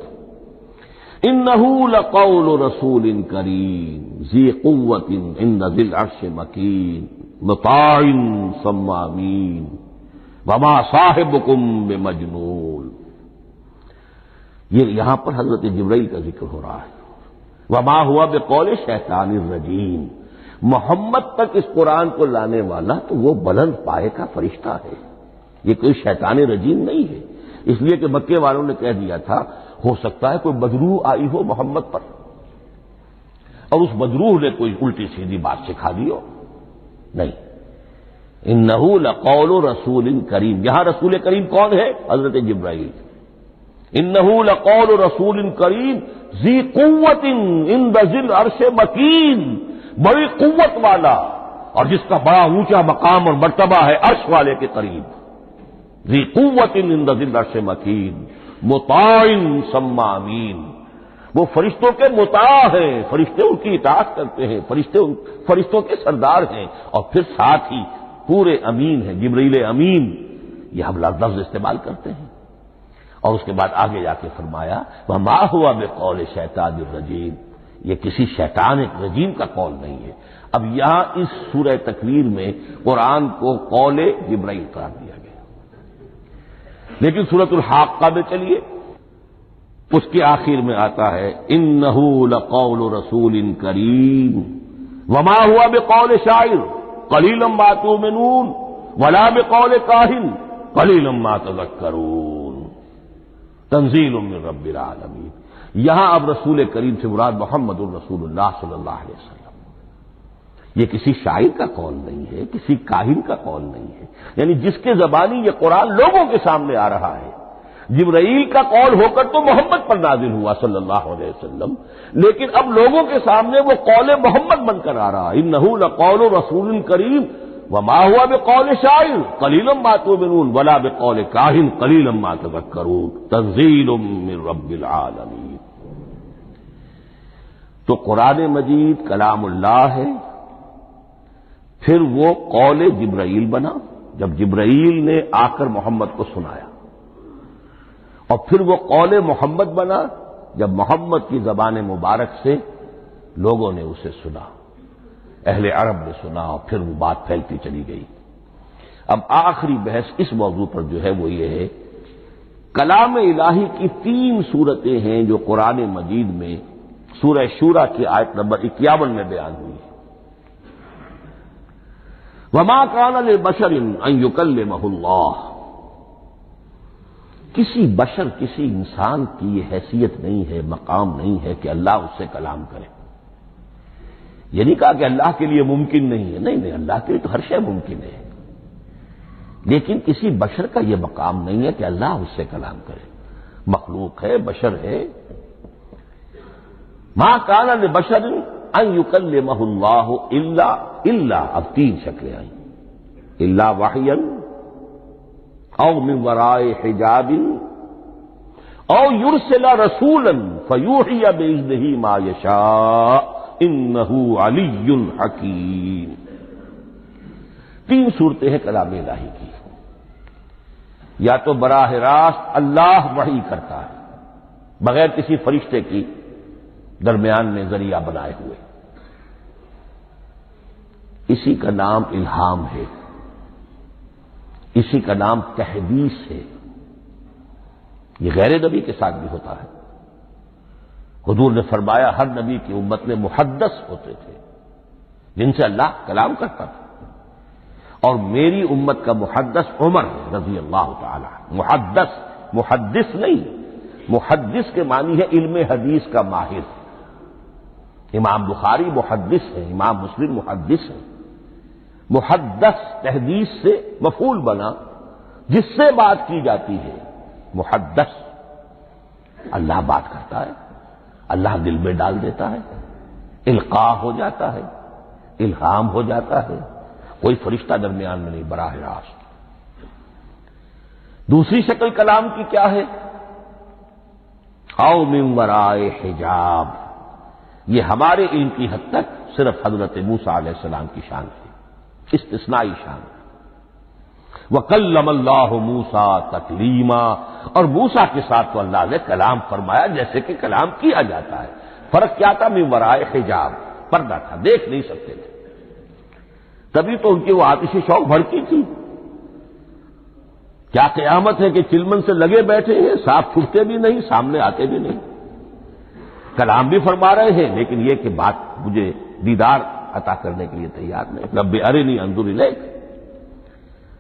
انہ لقول رسول کریم ذی قوت عند ذی العرش مکین مطاع ثم امین وما صاحبکم بمجنون۔ یہ یہاں پر حضرت جبرائیل کا ذکر ہو رہا ہے۔ وما ہوا بقول شیطان الرجیم، محمد تک اس قرآن کو لانے والا تو وہ بلند پائے کا فرشتہ ہے، یہ کوئی شیطان رجیم نہیں ہے۔ اس لیے کہ مکے والوں نے کہہ دیا تھا ہو سکتا ہے کوئی بدروح آئی ہو محمد پر، اور اس بدروح نے کوئی الٹی سیدھی بات سکھا دی ہو، نہیں۔ انہ لقول رسول کریم، یہاں رسول کریم کون ہے؟ حضرت جبرائیل۔ انہ لقول رسول کریم ذی قوت عند ذی العرش مکین، بڑی قوت والا اور جس کا بڑا اونچا مقام اور مرتبہ ہے عرش والے کے قریب۔ ذی قوت عند ذی العرش مکین مطاع ثم امین، وہ فرشتوں کے مطاع ہیں، فرشتے ان کی اطاعت کرتے ہیں، فرشتوں کے سردار ہیں، اور پھر ساتھ ہی پورے امین ہیں، جبرائیل امین، یہ ہم لفظ استعمال کرتے ہیں۔ اور اس کے بعد آگے جا کے فرمایا وما ہوا بقول شیطان الرجیم، یہ کسی شیطان رجیم کا قول نہیں ہے۔ اب یہاں اس سورہ تکویر میں قرآن کو قول جبرائیل قرار دیا گیا، لیکن سورۃ الحاقہ میں چلیے اس کے آخر میں آتا ہے انہ لقول رسول کریم وما ہوا بقول شاعر قلیلا ما تؤمنون ولا بقول کاہن قلیلا ما تذکرون تنزیل من رب العالمین۔ یہاں اب رسول کریم سے مراد محمد الرسول اللہ صلی اللہ علیہ وسلم، یہ کسی شاعر کا قول نہیں ہے، کسی کاہن کا قول نہیں ہے، یعنی جس کے زبانی یہ قرآن لوگوں کے سامنے آ رہا ہے۔ جبرائیل کا قول ہو کر تو محمد پر نازل ہوا صلی اللہ علیہ وسلم، لیکن اب لوگوں کے سامنے وہ قول محمد بن کر آ رہا ہے۔ انہ لقول رسول کریم وما ہوا بقول شاعر قلیلا ما تؤمنون ولا بقول کاہن قلیلا ما تذکرون تنزیل من رب العالمین۔ تو قرآن مجید کلام اللہ ہے، پھر وہ قول جبرائیل بنا جب جبرائیل نے آ کر محمد کو سنایا، اور پھر وہ قول محمد بنا جب محمد کی زبان مبارک سے لوگوں نے اسے سنا، اہل عرب نے سنا، اور پھر وہ بات پھیلتی چلی گئی۔ اب آخری بحث اس موضوع پر جو ہے وہ یہ ہے، کلام الہی کی 3 صورتیں ہیں جو قرآن مجید میں سورہ شورى کی آیت نمبر 51 میں بیان ہوئی ہے۔ وما كان لبشر ان يكلمه اللہ، کسی بشر، کسی انسان کی یہ حیثیت نہیں ہے، مقام نہیں ہے کہ اللہ اس سے کلام کرے۔ یہ نہیں کہا کہ اللہ کے لیے ممکن نہیں ہے، نہیں، اللہ کے لیے تو ہر شے ممکن ہے، لیکن کسی بشر کا یہ مقام نہیں ہے کہ اللہ اس سے کلام کرے۔ مخلوق ہے، بشر ہے۔ ما كان لبشر ان يكلمه اللہ الا اب 3 شکلیں آئیں، الا وحیا او من وراء حجاب او يرسل رسولا فيوحي باذنه ما يشاء انه علی حکیم۔ 3 صورتیں ہیں کلام الہی کی، یا تو براہ راست اللہ وحی کرتا ہے بغیر کسی فرشتے کی درمیان میں ذریعہ بنائے ہوئے، اسی کا نام الہام ہے، اسی کا نام تحدیث ہے۔ یہ غیر نبی کے ساتھ بھی ہوتا ہے، حضور نے فرمایا ہر نبی کی امت میں محدث ہوتے تھے جن سے اللہ کلام کرتا تھا، اور میری امت کا محدث عمر رضی اللہ تعالی محدث، محدث نہیں، محدث کے معنی ہے علم حدیث کا ماہر۔ امام بخاری محدث ہے، امام مسلم محدث ہے۔ محدث تحدیث سے مفعول بنا جس سے بات کی جاتی ہے، محدث۔ اللہ بات کرتا ہے، اللہ دل میں ڈال دیتا ہے، القاء ہو جاتا ہے، الہام ہو جاتا ہے، کوئی فرشتہ درمیان میں نہیں، براہ راست۔ دوسری شکل کلام کی کیا ہے؟ او من ورائے حجاب، یہ ہمارے علم کی حد تک صرف حضرت موسیٰ علیہ السلام کی شان ہے، استثنائی شان ہے۔ وَكَلَّمَ اللَّهُ مُوسَىٰ تَكْلِيمًا، اور موسیٰ کے ساتھ تو اللہ نے کلام فرمایا جیسے کہ کلام کیا جاتا ہے۔ فرق کیا تھا؟ من ورائے حجاب، پردہ تھا، دیکھ نہیں سکتے تھے، تبھی تو ان کی وہ آتشی شوق بھڑکی تھی۔ کیا قیامت ہے کہ چلمن سے لگے بیٹھے ہیں، ساتھ چھٹتے بھی نہیں، سامنے آتے بھی نہیں، کلام بھی فرما رہے ہیں، لیکن یہ کہ بات مجھے دیدار عطا کرنے کے لیے تیار نہیں، رب ارنی انظر الیک۔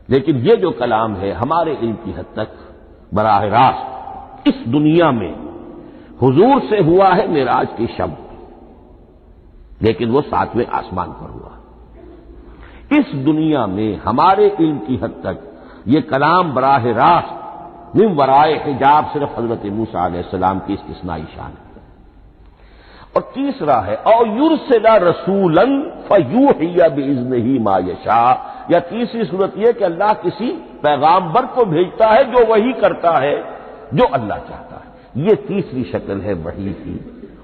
لیکن یہ جو کلام ہے ہمارے علم کی حد تک براہ راست اس دنیا میں حضور سے ہوا ہے معراج کی شب، لیکن وہ 7ویں آسمان پر ہوا۔ اس دنیا میں ہمارے علم کی حد تک یہ کلام براہ راست من ورائے حجاب صرف حضرت موسیٰ علیہ السلام کی استثنائی شان ہے۔ اور تیسرا ہے او یرسل رسولا فیوحی باذنہ ما یشاء، یا تیسری صورت یہ کہ اللہ کسی پیغامبر کو بھیجتا ہے جو وحی کرتا ہے جو اللہ چاہتا ہے۔ یہ تیسری شکل ہے وحی کی۔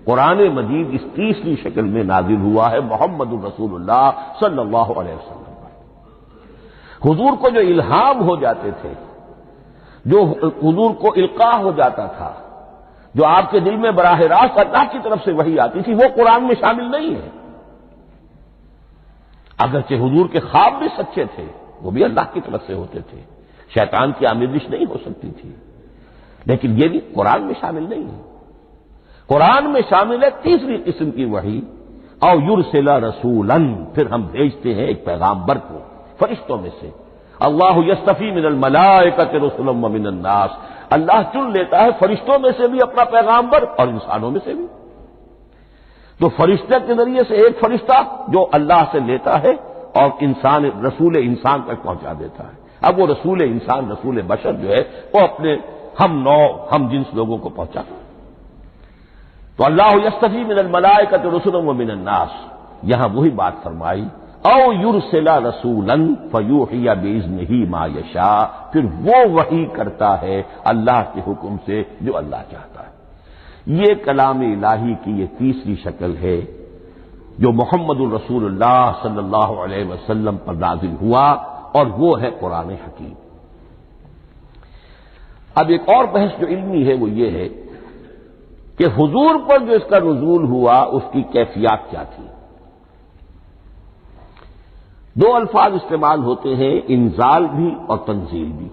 قرآن مجید اس تیسری شکل میں نازل ہوا ہے محمد الرسول اللہ صلی اللہ علیہ وسلم۔ حضور کو جو الہام ہو جاتے تھے، جو حضور کو القاء ہو جاتا تھا، جو آپ کے دل میں براہ راست اللہ کی طرف سے وحی آتی تھی، وہ قرآن میں شامل نہیں ہے۔ اگرچہ حضور کے خواب بھی سچے تھے، وہ بھی اللہ کی طرف سے ہوتے تھے، شیطان کی آمیزش نہیں ہو سکتی تھی، لیکن یہ بھی قرآن میں شامل نہیں ہے۔ قرآن میں شامل ہے تیسری قسم کی وحی، او یرسل رسولا، پھر ہم بھیجتے ہیں ایک پیغامبر کو فرشتوں میں سے۔ اللہ یصطفی من الملائکۃ رسلا ومن الناس، اللہ چن لیتا ہے فرشتوں میں سے بھی اپنا پیغامبر اور انسانوں میں سے بھی۔ تو فرشتے کے ذریعے سے ایک فرشتہ جو اللہ سے لیتا ہے اور انسان رسول انسان تک پہنچا دیتا ہے۔ اب وہ رسول انسان، رسول بشر جو ہے وہ اپنے ہم نوع، ہم جنس لوگوں کو پہنچاتا ہے۔ تو اللہ یصطفی من الملائکۃ رسلا ومن الناس، یہاں وہی بات فرمائی او یرسل رسولا فیوحی باذنہ ما یشاء، پھر وہ وحی کرتا ہے اللہ کے حکم سے جو اللہ چاہتا ہے۔ یہ کلام الہی کی یہ تیسری شکل ہے جو محمد الرسول اللہ صلی اللہ علیہ وسلم پر نازل ہوا، اور وہ ہے قرآن حکیم۔ اب ایک اور بحث جو علمی ہے وہ یہ ہے کہ حضور پر جو اس کا نزول ہوا اس کی کیفیات کیا تھی۔ دو الفاظ استعمال ہوتے ہیں، انزال بھی اور تنزیل بھی۔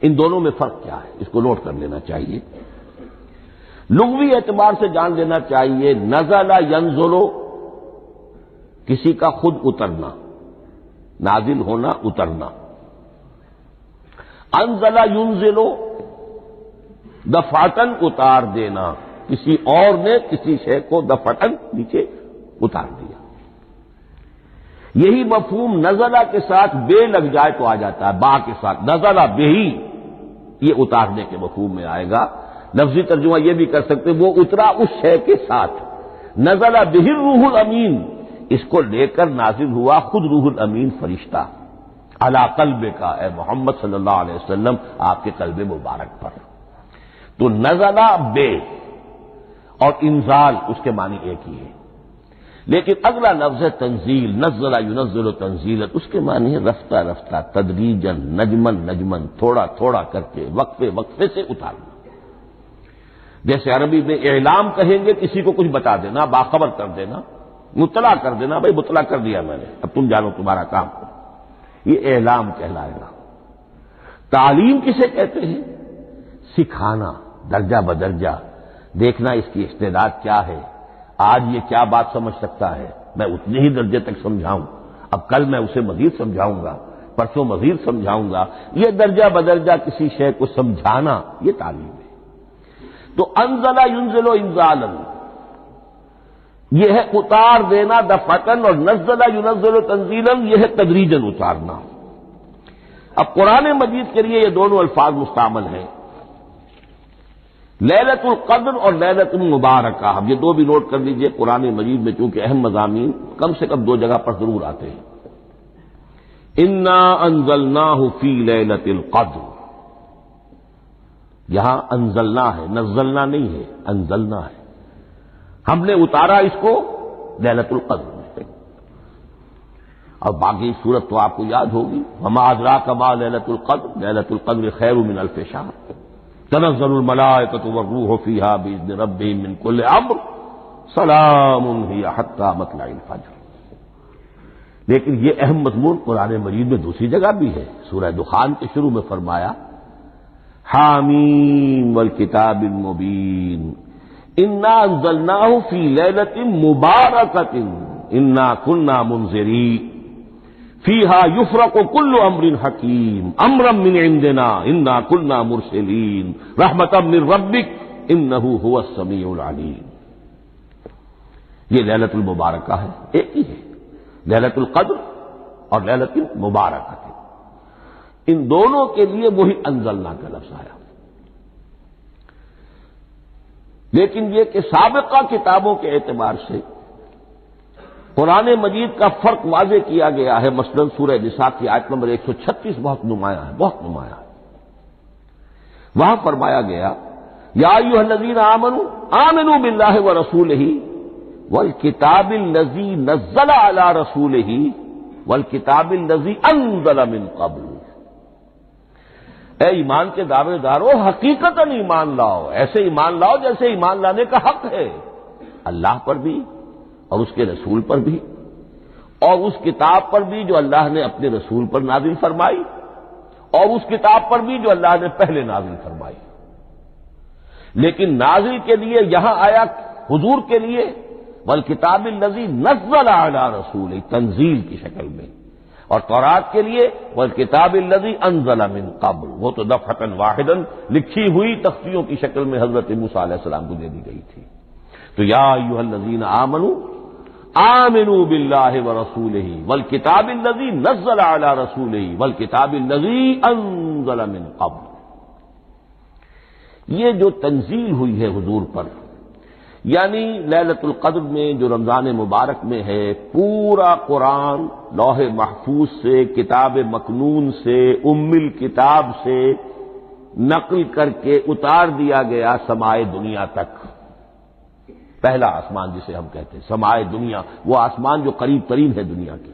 ان دونوں میں فرق کیا ہے اس کو نوٹ کر لینا چاہیے۔ لغوی اعتبار سے جان لینا چاہیے، نزل ینزل کسی کا خود اترنا، نازل ہونا، اترنا۔ انزل ینزل دفعتن اتار دینا، کسی اور نے کسی شے کو دفعتن نیچے اتار دیا۔ یہی مفہوم نزلہ کے ساتھ بے لگ جائے تو آ جاتا ہے، با کے ساتھ نزلہ بہی، یہ اتارنے کے مفہوم میں آئے گا۔ لفظی ترجمہ یہ بھی کر سکتے وہ اترا اس شے کے ساتھ، نزلہ بہ الروح الامین، اس کو لے کر نازل ہوا خود روح الامین فرشتہ علی قلبک کا، اے محمد صلی اللہ علیہ وسلم آپ کے قلب مبارک پر۔ تو نزلہ بے اور انزال اس کے معنی ایک ہی ہے، لیکن اگلا لفظ ہے تنزیل، نزل ینزل تنزیلا، اس کے معنی ہے رفتہ رفتہ، تدریجاً، نجمن نجمن، تھوڑا تھوڑا کر کے، وقفے وقفے سے اتارنا۔ جیسے عربی میں اعلام کہیں گے کسی کو کچھ بتا دینا، باخبر کر دینا، مطلع کر دینا، بھائی مطلع کر دیا میں نے، اب تم جانو تمہارا کام کرو، یہ اعلام کہلائے گا۔ تعلیم کسے کہتے ہیں؟ سکھانا درجہ بدرجہ، دیکھنا اس کی استعداد کیا ہے، آج یہ کیا بات سمجھ سکتا ہے، میں اتنے ہی درجے تک سمجھاؤں، اب کل میں اسے مزید سمجھاؤں گا، پرسوں مزید سمجھاؤں گا۔ یہ درجہ بدرجہ کسی شے کو سمجھانا یہ تعلیم ہے۔ تو انزل ینزل انزالا، یہ ہے اتار دینا دفعتاً، اور نزل ینزل تنزیلا، یہ ہے تدریجاً اتارنا۔ اب قرآن مجید کے لیے یہ دونوں الفاظ مستعمل ہیں، لیلۃ القدر اور لیلۃ المبارکہ۔ اب یہ دو بھی نوٹ کر لیجئے، قرآن مجید میں چونکہ اہم مضامین کم سے کم دو جگہ پر ضرور آتے ہیں۔ انا انزلناہ فی لیلۃ القدر، یہاں انزلنا ہے، نزلنا نہیں ہے، انزلنا ہے، ہم نے اتارا اس کو لیلۃ القدر میں۔ اور باقی صورت تو آپ کو یاد ہوگی، وما ادراک ما لیلۃ القدر، لیلۃ القدر خیر من الف شہر، تنزل الملائکۃ والروح فیہا باذن ربہم من کل امر، سلام ہی حتی مطلع الفجر۔ لیکن یہ اہم مضمون قرآن مجید میں دوسری جگہ بھی ہے، سورہ دخان کے شروع میں فرمایا حامیم والکتاب المبین انا انزلناہ فی لیلۃ مبارکۃ انا کنا منذرین فیہا یفرق کل امر حکیم امرا من عندنا انا کنا مرسلین رحمتا من ربک انہ هو السمیع العلیم۔ یہ لیلۃ المبارکہ ہے، ایک ہی ہے، لیلۃ القدر اور لیلۃ المبارکہ، ان دونوں کے لیے وہی انزلنا کا لفظ آیا۔ لیکن یہ کہ سابقہ کتابوں کے اعتبار سے قرآن مجید کا فرق واضح کیا گیا ہے، مثلا سورہ نساء کی آیت نمبر 136 بہت نمایاں ہے، بہت نمایاں ہے۔ وہاں فرمایا گیا یا ایھا الذین آمنوا آمنوا باللہ ورسولہ والکتاب الذی نزل علی رسولہ والکتاب الذی انزل من قبل، اے ایمان کے دعوے دارو حقیقتاً ایمان لاؤ، ایسے ایمان لاؤ جیسے ایمان لانے کا حق ہے، اللہ پر بھی اور اس کے رسول پر بھی، اور اس کتاب پر بھی جو اللہ نے اپنے رسول پر نازل فرمائی، اور اس کتاب پر بھی جو اللہ نے پہلے نازل فرمائی۔ لیکن نازل کے لیے یہاں آیا حضور کے لیے والکتاب الذی نزل علی رسول، تنزیل کی شکل میں، اور تورات کے لیے والکتاب الذی انزل من قبل، وہ تو دفعۃ واحدا لکھی ہوئی تختیوں کی شکل میں حضرت موسیٰ علیہ السلام کو دے دی گئی تھی۔ تو یا ایھا الذین آمنوا آمنوا باللہ ورسولہ والکتاب الذی نزل علی رسولہ والکتاب الذی انزل من قبل، یہ جو تنزیل ہوئی ہے حضور پر، یعنی لیلۃ القدر میں جو رمضان مبارک میں ہے، پورا قرآن لوح محفوظ سے، کتاب مکنون سے، ام الکتاب سے نقل کر کے اتار دیا گیا سمائے دنیا تک، پہلا آسمان جسے ہم کہتے ہیں سمائے دنیا، وہ آسمان جو قریب ترین ہے دنیا کے،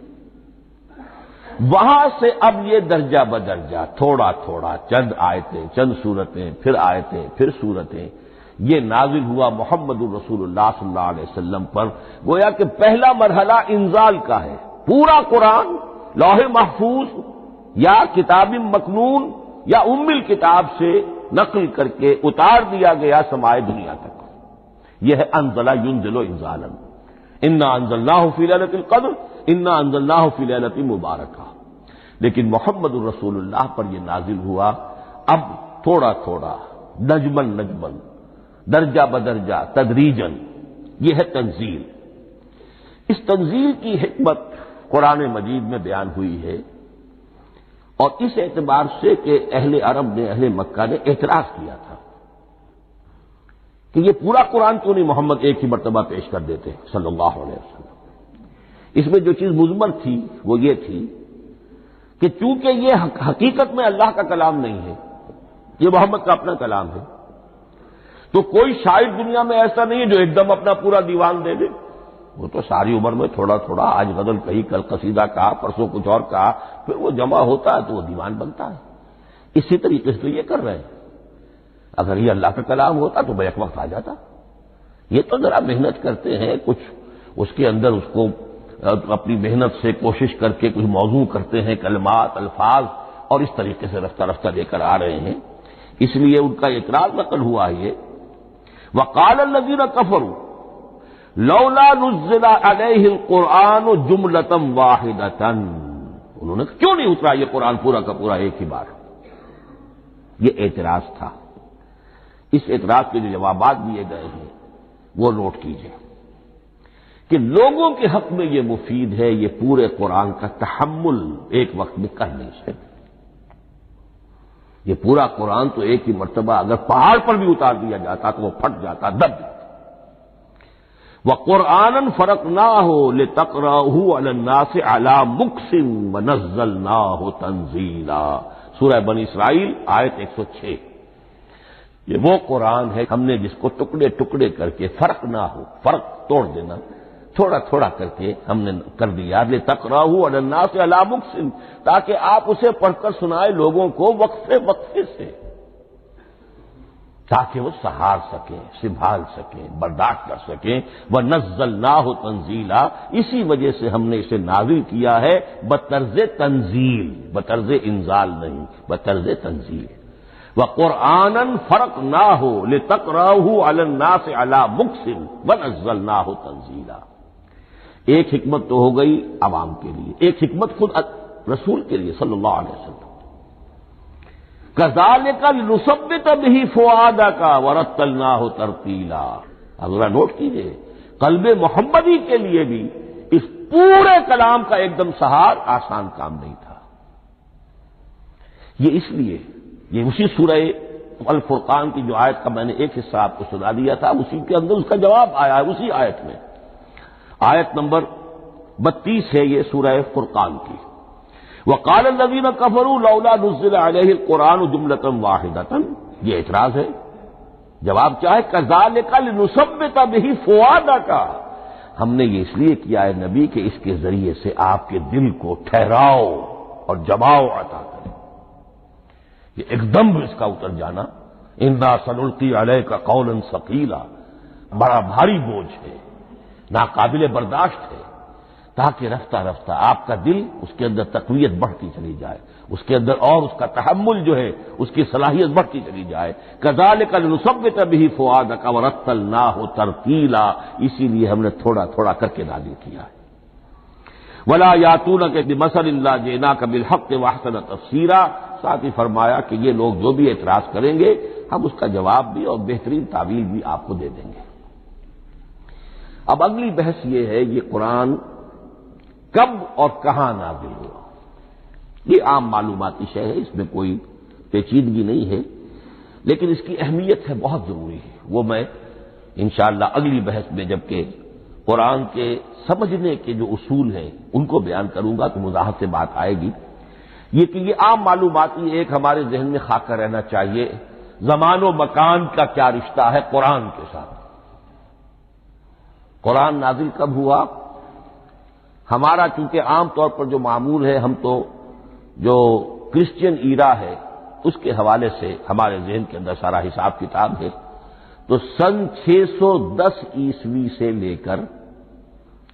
وہاں سے اب یہ درجہ بدرجہ تھوڑا تھوڑا چند آیتیں، چند سورتیں، پھر آیتیں، پھر سورتیں، یہ نازل ہوا محمد الرسول اللہ صلی اللہ علیہ وسلم پر۔ گویا کہ پہلا مرحلہ انزال کا ہے، پورا قرآن لوح محفوظ یا کتاب مکنون یا ام الکتاب سے نقل کر کے اتار دیا گیا سمائے دنیا تک۔ یہ ہے انزل ینزل انزالا، انا انزلناہ فی لیلۃ القدر انا انزلناہ فی لیلۃ مبارکہ۔ لیکن محمد الرسول اللہ پر یہ نازل ہوا اب تھوڑا تھوڑا، نجمن نجمن، درجہ بدرجہ، تدریجن، یہ ہے تنزیل۔ اس تنزیل کی حکمت قرآن مجید میں بیان ہوئی ہے، اور اس اعتبار سے کہ اہل عرب نے، اہل مکہ نے اعتراض کیا تھا کہ یہ پورا قرآن کیوں نہیں محمد ایک ہی مرتبہ پیش کر دیتے صلی اللہ علیہ وسلم۔ اس میں جو چیز مضمر تھی وہ یہ تھی کہ چونکہ یہ حقیقت میں اللہ کا کلام نہیں ہے، یہ محمد کا اپنا کلام ہے، تو کوئی شاعر دنیا میں ایسا نہیں ہے جو ایک دم اپنا پورا دیوان دے دے، وہ تو ساری عمر میں تھوڑا تھوڑا، آج غزل کہی، کل قصیدہ کہا، پرسوں کچھ اور کہا، پھر وہ جمع ہوتا ہے تو وہ دیوان بنتا ہے۔ اسی طریقے سے تو یہ کر رہے ہیں، اگر یہ اللہ کا کلام ہوتا تو بیک وقت آ جاتا، یہ تو ذرا محنت کرتے ہیں، کچھ اس کے اندر اس کو اپنی محنت سے کوشش کر کے کچھ موضوع کرتے ہیں، کلمات، الفاظ، اور اس طریقے سے رفتہ رفتہ لے کر آ رہے ہیں، اس لیے ان کا اعتراض نقل ہوا ہے یہ۔ وقال الذین کفروا لولا نزل علیہ القرآن جملۃ واحدۃ، انہوں نے کیوں نہیں اترا یہ قرآن پورا کا پورا ایک ہی بار؟ یہ اعتراض تھا۔ اس اعتراض کے جو جوابات دیے گئے ہیں وہ نوٹ کیجیے کہ لوگوں کے حق میں یہ مفید ہے، یہ پورے قرآن کا تحمل ایک وقت میں کر نہیں سکتے۔ یہ پورا قرآن تو ایک ہی مرتبہ اگر پہاڑ پر بھی اتار دیا جاتا تو وہ پھٹ جاتا، دب جاتا۔ وَقُرْآنًا فَرَقْنَاهُ لِتَقْرَأَهُ عَلَى النَّاسِ عَلَى مُكْثٍ وَنَزَّلْنَاهُ تَنزِيلًا، سورہ بنی اسرائیل آیت 106۔ یہ وہ قرآن ہے ہم نے جس کو ٹکڑے ٹکڑے کر کے فرق نہ ہو، فرق توڑ دینا، تھوڑا تھوڑا کر کے ہم نے کر دیا، لِتَقْرَأَهُ عَلَى النَّاسِ عَلَى مُكْثٍ، تاکہ آپ اسے پڑھ کر سنائے لوگوں کو وقفے وقفے سے، تاکہ وہ سہار سکیں، سنبھال سکیں، برداشت کر سکیں۔ وَنَزَّلْنَاهُ تَنزِيلًا، اسی وجہ سے ہم نے اسے نازل کیا ہے بطرز تنزیل، بطرز انزال نہیں، بطرز تنزیل۔ وَقُرْآنًا فَرَقْنَاهُ لِتَقْرَأَهُ عَلَى النَّاسِ عَلَى مُكْثٍ وَنَزَّلْنَاهُ تَنزِيلًا۔ ایک حکمت تو ہو گئی عوام کے لیے، ایک حکمت خود رسول کے لیے صلی اللہ علیہ وسلم۔ كَذَلِكَ لِنُثَبِّتَ بِهِ فُؤَادَكَ وَرَتَّلْنَاهُ تَرْتِيلًا، اب ذرا نوٹ کیجئے، قلب محمدی کے لیے بھی اس پورے کلام کا ایک دم سہار آسان کام نہیں تھا۔ یہ اس لیے، یہ اسی سورہ الفرقان کی جو آیت کا میں نے ایک حصہ آپ کو سنا دیا تھا، اسی کے اندر اس کا جواب آیا ہے، اسی آیت میں، آیت نمبر 32 ہے یہ سورہ فرقان کی۔ وقال الذین کفروا لولا نزل علیہ القرآن جملۃ واحدۃ، یہ اعتراض ہے۔ جواب کیا ہے؟ کذالک لنثبت بہ فؤادک، ہم نے یہ اس لیے کیا ہے نبی کہ اس کے ذریعے سے آپ کے دل کو ٹھہراؤ اور جماؤ عطا کریں، یہ ایک دم اس کا اتر جانا۔ انا سنلقی علیک قولا ثقیلا، بڑا بھاری بوجھ ہے، ناقابل برداشت ہے، تاکہ رفتہ رفتہ آپ کا دل، اس کے اندر تقویت بڑھتی چلی جائے، اس کے اندر اور اس کا تحمل جو ہے اس کی صلاحیت بڑھتی چلی جائے۔ کذالک لنثبت بہ فؤادک ورتلناہ ترتیلا، اسی لیے ہم نے تھوڑا تھوڑا کر کے نازل کیا ہے۔ ولا یاتونک بمثل الا جئناک بالحق واحسن تفسیرا، ساتھ ہی فرمایا کہ یہ لوگ جو بھی اعتراض کریں گے ہم اس کا جواب بھی اور بہترین تعویل بھی آپ کو دے دیں گے۔ اب اگلی بحث یہ ہے یہ قرآن کب اور کہاں نازل ہوا؟ یہ عام معلوماتی شے ہے، اس میں کوئی پیچیدگی نہیں ہے، لیکن اس کی اہمیت ہے، بہت ضروری ہے، وہ میں انشاءاللہ اگلی بحث میں جبکہ قرآن کے سمجھنے کے جو اصول ہیں ان کو بیان کروں گا تو وضاحت سے بات آئے گی۔ یہ کہ یہ عام معلوماتی ایک ہمارے ذہن میں خاکہ رہنا چاہیے، زمان و مکان کا کیا رشتہ ہے قرآن کے ساتھ۔ قرآن نازل کب ہوا؟ ہمارا چونکہ عام طور پر جو معمول ہے، ہم تو جو کرسچین ایرا ہے اس کے حوالے سے ہمارے ذہن کے اندر سارا حساب کتاب ہے، تو سن 610 عیسوی سے لے کر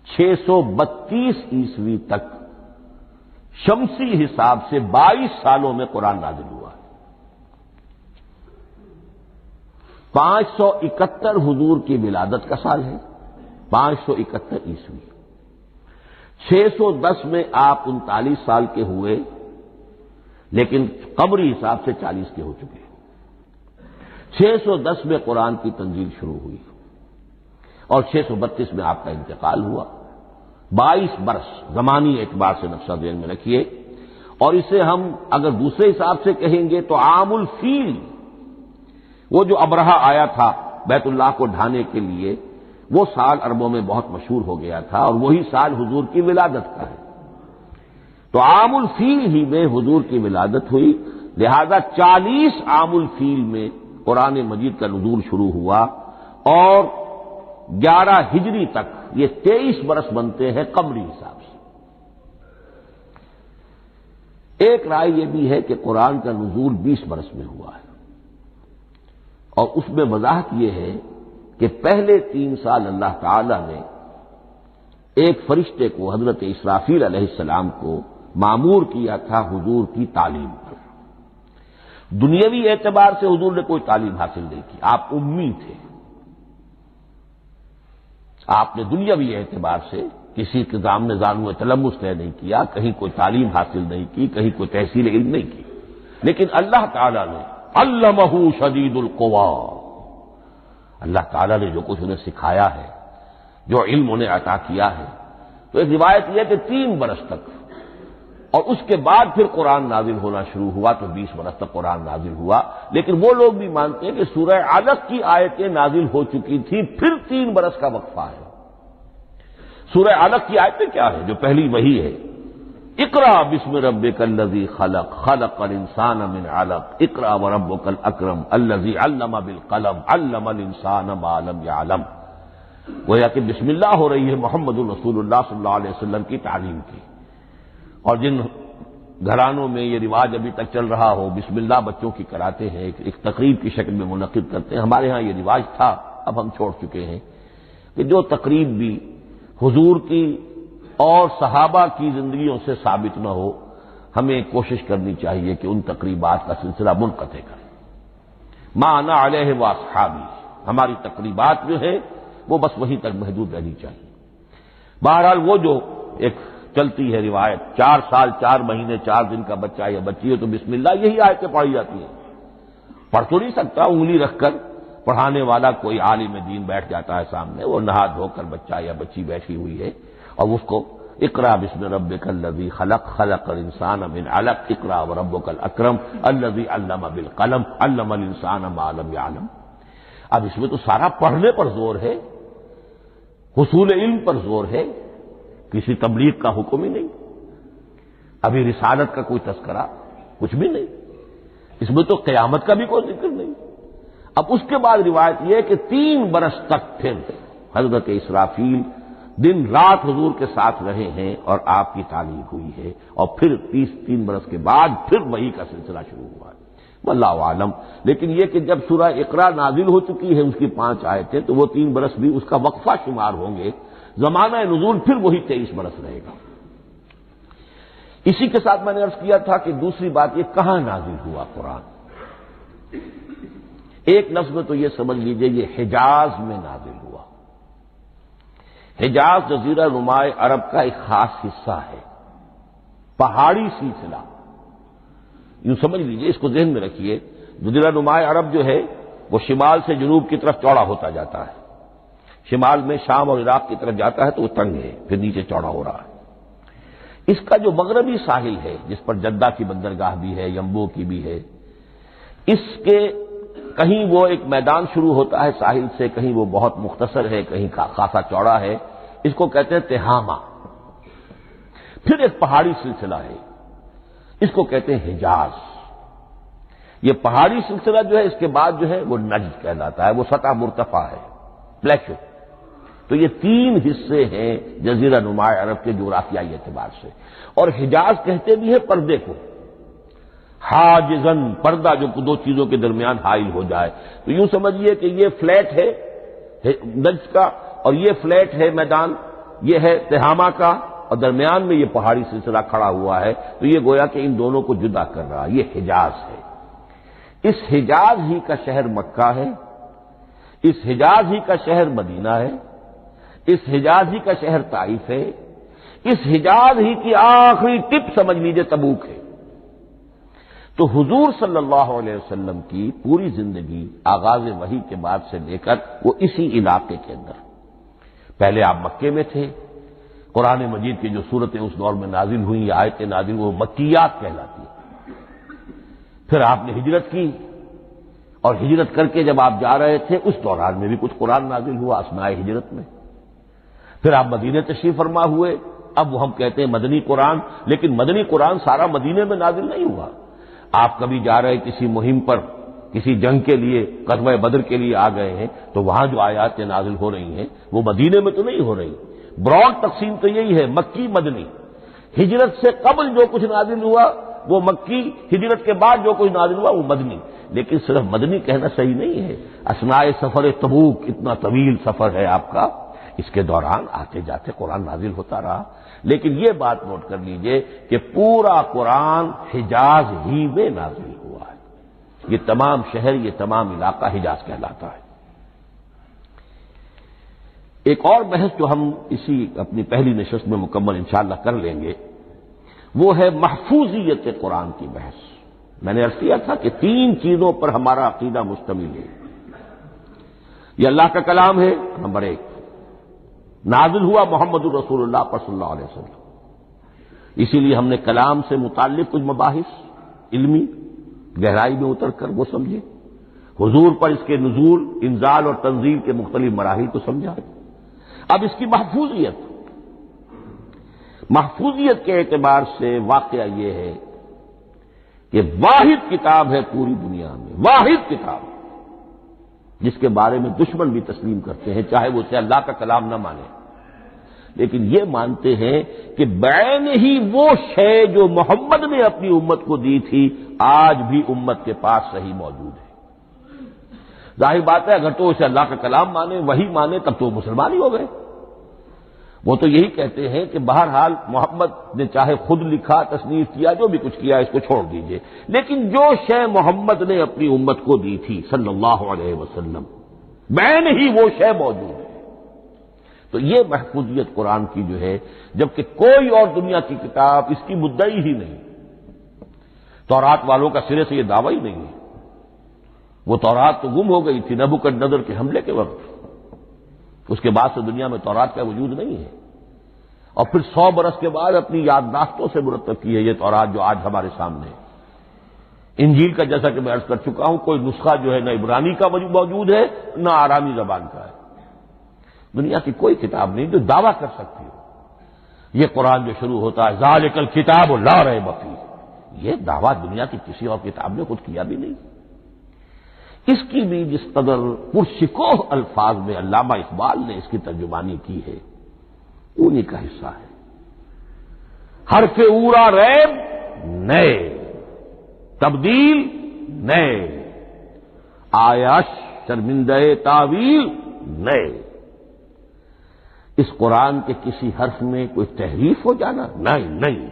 632 عیسوی تک شمسی حساب سے 22 سالوں میں قرآن نازل ہوا ہے۔ 571 حضور کی ولادت کا سال ہے، 571 عیسوی۔ 610 میں آپ 39 سال کے ہوئے، لیکن قمری حساب سے 40 کے ہو چکے۔ 610 میں قرآن کی تنزیل شروع ہوئی اور 632 میں آپ کا انتقال ہوا۔ 22 برس زمانی اعتبار سے نقشہ ذہن میں رکھیے، اور اسے ہم اگر دوسرے حساب سے کہیں گے تو عام الفیل، وہ جو ابرہہ آیا تھا بیت اللہ کو ڈھانے کے لیے، وہ سال عربوں میں بہت مشہور ہو گیا تھا، اور وہی سال حضور کی ولادت کا ہے، تو عام الفیل ہی میں حضور کی ولادت ہوئی، لہذا 40 عام الفیل میں قرآن مجید کا نزول شروع ہوا، اور 11 ہجری تک یہ 23 برس بنتے ہیں قمری حساب سے۔ ایک رائے یہ بھی ہے کہ قرآن کا نزول 20 برس میں ہوا ہے، اور اس میں وضاحت یہ ہے کہ پہلے 3 سال اللہ تعالی نے ایک فرشتے کو، حضرت اسرافیل علیہ السلام کو مامور کیا تھا حضور کی تعلیم پر۔ دنیاوی اعتبار سے حضور نے کوئی تعلیم حاصل نہیں کی، آپ امی تھے، آپ نے دنیاوی اعتبار سے کسی کے سامنے زانو تلمس طے نہیں کیا، کہیں کوئی تعلیم حاصل نہیں کی، کہیں کوئی تحصیل علم نہیں کی، لیکن اللہ تعالیٰ نے علمہ شدید القوا، اللہ تعالیٰ نے جو کچھ انہیں سکھایا ہے، جو علم انہیں عطا کیا ہے، تو ایک روایت یہ ہے کہ 3 برس تک، اور اس کے بعد پھر قرآن نازل ہونا شروع ہوا تو 20 برس تک قرآن نازل ہوا، لیکن وہ لوگ بھی مانتے ہیں کہ سورہ علق کی آیتیں نازل ہو چکی تھی، پھر 3 برس کا وقفہ ہے۔ سورہ علق کی آیتیں کیا ہے؟ جو پہلی وحی ہے، اقرا بسم ربک الذی خلق خلق الانسان من علق اقرا وربک الاکرم الذی علم بالقلم علم الانسان ما لم یعلم، گویا کہ بسم اللہ ہو رہی ہے محمد رسول اللہ صلی اللہ علیہ وسلم کی تعلیم کی، اور جن گھرانوں میں یہ رواج ابھی تک چل رہا ہو بسم اللہ بچوں کی کراتے ہیں، ایک تقریب کی شکل میں منعقد کرتے ہیں، ہمارے ہاں یہ رواج تھا، اب ہم چھوڑ چکے ہیں، کہ جو تقریب بھی حضور کی اور صحابہ کی زندگیوں سے ثابت نہ ہو، ہمیں کوشش کرنی چاہیے کہ ان تقریبات کا سلسلہ منقطع کریں۔ ما انا علیہ واصحابی، ہماری تقریبات جو ہے وہ بس وہیں تک محدود رہنی چاہیے۔ بہرحال وہ جو ایک چلتی ہے روایت 4 سال 4 مہینے 4 دن کا بچہ یا بچی ہے تو بسم اللہ یہی آیتیں پڑھی جاتی ہیں، پڑھ تو نہیں سکتا، انگلی رکھ کر پڑھانے والا کوئی عالم دین بیٹھ جاتا ہے سامنے، وہ نہا دھو کر بچہ یا بچی بیٹھی ہوئی ہے اور اس کو اقرا بسم ربک الذی خلق خلق الانسان من علق اقرا وربک الاکرم الذی علم بالقلم علم الانسان ما لم یعلم۔ اب اس میں تو سارا پڑھنے پر زور ہے، حصول علم پر زور ہے، کسی تبلیغ کا حکم ہی نہیں، ابھی رسالت کا کوئی تذکرہ کچھ بھی نہیں، اس میں تو قیامت کا بھی کوئی ذکر نہیں۔ اب اس کے بعد روایت یہ ہے کہ 3 برس تک پھر حضرت اسرافیل دن رات حضور کے ساتھ رہے ہیں اور آپ کی تعلیم ہوئی ہے، اور پھر 3 برس کے بعد پھر وحی کا سلسلہ شروع ہوا ہے، واللہ عالم۔ لیکن یہ کہ جب سورہ اقرا نازل ہو چکی ہے اس کی 5 آیتیں، تو وہ 3 برس بھی اس کا وقفہ شمار ہوں گے، زمانہ نزول پھر وہی 23 برس رہے گا۔ اسی کے ساتھ میں نے عرض کیا تھا کہ دوسری بات یہ کہاں نازل ہوا قرآن، ایک لفظ میں تو یہ سمجھ لیجئے یہ حجاز میں نازل ہوا۔ حجاز جزیرہ نمائے عرب کا ایک خاص حصہ ہے، پہاڑی سلسلہ، یوں سمجھ لیجئے، اس کو ذہن میں رکھیے، جزیرہ نمائے عرب جو ہے وہ شمال سے جنوب کی طرف چوڑا ہوتا جاتا ہے، شمال میں شام اور عراق کی طرف جاتا ہے تو وہ تنگ ہے، پھر نیچے چوڑا ہو رہا ہے۔ اس کا جو مغربی ساحل ہے جس پر جدہ کی بندرگاہ بھی ہے، یمبو کی بھی ہے، اس کے کہیں وہ ایک میدان شروع ہوتا ہے ساحل سے، کہیں وہ بہت مختصر ہے، کہیں خاصا چوڑا ہے، اس کو کہتے ہیں تہامہ۔ پھر ایک پہاڑی سلسلہ ہے، اس کو کہتے ہیں حجاز۔ یہ پہاڑی سلسلہ جو ہے اس کے بعد جو ہے وہ نجد کہلاتا ہے، وہ سطح مرتفع ہے، پلیٹو۔ تو یہ 3 حصے ہیں جزیرہ نمائے عرب کے جغرافیائی اعتبار سے، اور حجاز کہتے بھی ہیں پردے کو، حاجزن، پردہ جو 2 چیزوں کے درمیان حائل ہو جائے، تو یوں سمجھیے کہ یہ فلیٹ ہے نجد کا، اور یہ فلیٹ ہے میدان، یہ ہے تہامہ کا، اور درمیان میں یہ پہاڑی سلسلہ کھڑا ہوا ہے، تو یہ گویا کہ ان دونوں کو جدا کر رہا، یہ حجاز ہے۔ اس حجاز ہی کا شہر مکہ ہے، اس حجاز ہی کا شہر مدینہ ہے، اس حجاز ہی کا شہر طائف ہے، اس حجاز ہی کی آخری ٹپ سمجھ لیجئے تبوک ہے۔ تو حضور صلی اللہ علیہ وسلم کی پوری زندگی آغاز وحی کے بعد سے لے کر وہ اسی علاقے کے اندر، پہلے آپ مکے میں تھے، قرآن مجید کی جو صورتیں اس دور میں نازل ہوئیں یا آیتیں نازل وہ مکیات کہلاتی ہیں، پھر آپ نے ہجرت کی، اور ہجرت کر کے جب آپ جا رہے تھے اس دوران میں بھی کچھ قرآن نازل ہوا اثناء ہجرت میں، پھر آپ مدینے تشریف فرما ہوئے، اب وہ ہم کہتے ہیں مدنی قرآن، لیکن مدنی قرآن سارا مدینے میں نازل نہیں ہوا۔ آپ کبھی جا رہے کسی مہم پر، کسی جنگ کے لیے، غزوہ بدر کے لیے آ گئے ہیں، تو وہاں جو آیات نازل ہو رہی ہیں وہ مدینے میں تو نہیں ہو رہی۔ براڈ تقسیم تو یہی ہے، مکی مدنی۔ ہجرت سے قبل جو کچھ نازل ہوا وہ مکی، ہجرت کے بعد جو کچھ نازل ہوا وہ مدنی، لیکن صرف مدنی کہنا صحیح نہیں ہے۔ اثناء سفر تبوک، اتنا طویل سفر ہے آپ کا، اس کے دوران آتے جاتے قرآن نازل ہوتا رہا، لیکن یہ بات نوٹ کر لیجئے کہ پورا قرآن حجاز ہی میں نازل ہوا ہے، یہ تمام شہر، یہ تمام علاقہ حجاز کہلاتا ہے۔ ایک اور بحث جو ہم اسی اپنی پہلی نشست میں مکمل انشاءاللہ کر لیں گے وہ ہے محفوظیت قرآن کی بحث۔ میں نے عرض کیا تھا کہ 3 چیزوں پر ہمارا عقیدہ مشتمل ہے۔ یہ اللہ کا کلام ہے، نمبر 1، نازل ہوا محمد الرسول اللہ پر صلی اللہ علیہ وسلم، اسی لیے ہم نے کلام سے متعلق کچھ مباحث علمی گہرائی میں اتر کر وہ سمجھے، حضور پر اس کے نزول، انزال اور تنزیل کے مختلف مراحل کو سمجھا۔ اب اس کی محفوظیت کے اعتبار سے واقعہ یہ ہے کہ واحد کتاب ہے پوری دنیا میں، واحد کتاب جس کے بارے میں دشمن بھی تسلیم کرتے ہیں، چاہے وہ اسے اللہ کا کلام نہ مانے، لیکن یہ مانتے ہیں کہ بعین ہی وہ شے جو محمد نے اپنی امت کو دی تھی آج بھی امت کے پاس صحیح موجود ہے۔ ظاہر بات ہے اگر تو اسے اللہ کا کلام مانے، وہی مانے، تب تو مسلمان ہی ہو گئے۔ وہ تو یہی کہتے ہیں کہ بہرحال محمد نے چاہے خود لکھا، تصنیف کیا، جو بھی کچھ کیا اس کو چھوڑ دیجئے، لیکن جو شے محمد نے اپنی امت کو دی تھی صلی اللہ علیہ وسلم بعین ہی وہ شے موجود ہے۔ تو یہ محفوظیت قرآن کی جو ہے، جبکہ کوئی اور دنیا کی کتاب اس کی مدعی ہی نہیں، تورات والوں کا سرے سے یہ دعویٰ ہی نہیں ہے۔ وہ تورات تو گم ہو گئی تھی نبوکدنضر کے حملے کے وقت، اس کے بعد سے دنیا میں تورات کا وجود نہیں ہے، اور پھر 100 برس کے بعد اپنی یادداشتوں سے مرتب کی ہے یہ تورات جو آج ہمارے سامنے ہے۔ انجیل کا جیسا کہ میں عرض کر چکا ہوں کوئی نسخہ جو ہے نہ عبرانی کا موجود ہے نہ آرامی زبان کا ہے، دنیا کی کوئی کتاب نہیں جو دعویٰ کر سکتی ہو۔ یہ قرآن جو شروع ہوتا ہے ذالک الکتاب لا ریب فیہ، یہ دعویٰ دنیا کی کسی اور کتاب نے خود کیا بھی نہیں۔ اس کی بھی جس قدر پرشکوہ الفاظ میں علامہ اقبال نے اس کی ترجمانی کی ہے انہی کا حصہ ہے۔ حرف اورا ریب نئے، تبدیل نئے، آیش شرمندہ تعویل نئے۔ اس قرآن کے کسی حرف میں کوئی تحریف ہو جانا نہیں،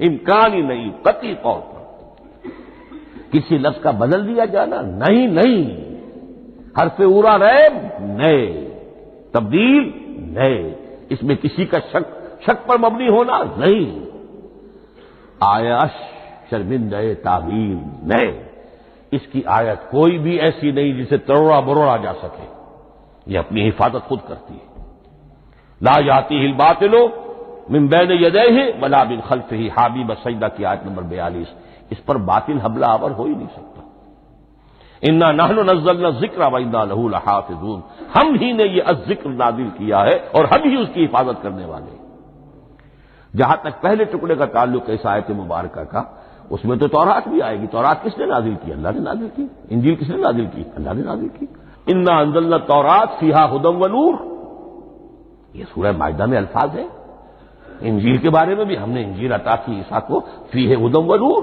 امکان ہی نہیں، قطعی طور پر۔ کسی لفظ کا بدل دیا جانا نہیں، حرف اورا ریب نئے، تبدیل نئے، اس میں کسی کا شک پر مبنی ہونا نہیں، آیش شرمندہ تعویل نئے۔ اس کی آیت کوئی بھی ایسی نہیں جسے تروڑا مروڑا جا سکے، یہ اپنی حفاظت خود کرتی ہے۔ لا یاتیہ الباطل من بین یدیہ ولا من خلفہ، حامیم السجدہ کی آیت نمبر 42، اس پر باطل حملہ آور ہو ہی نہیں سکتا۔ انا نحن نزلنا الذکر وانا لہ لحافظون، ہم ہی نے یہ الذکر نازل کیا ہے اور ہم ہی اس کی حفاظت کرنے والے ہیں۔ جہاں تک پہلے ٹکڑے کا تعلق ہے اس آیت مبارکہ کا، اس میں تو تورات بھی آئے گی۔ تورات کس نے نازل کی؟ اللہ نے نازل کی۔ انجیل کس نے نازل کی؟ اللہ نے نازل کی۔ انا انزلنا التوراۃ فیہا ھدی ونور، یہ سورہ مائدہ میں الفاظ ہیں۔ انجیل کے بارے میں بھی ہم نے انجیل عطا کی عیسیٰ کو، فیہ ھدی ونور،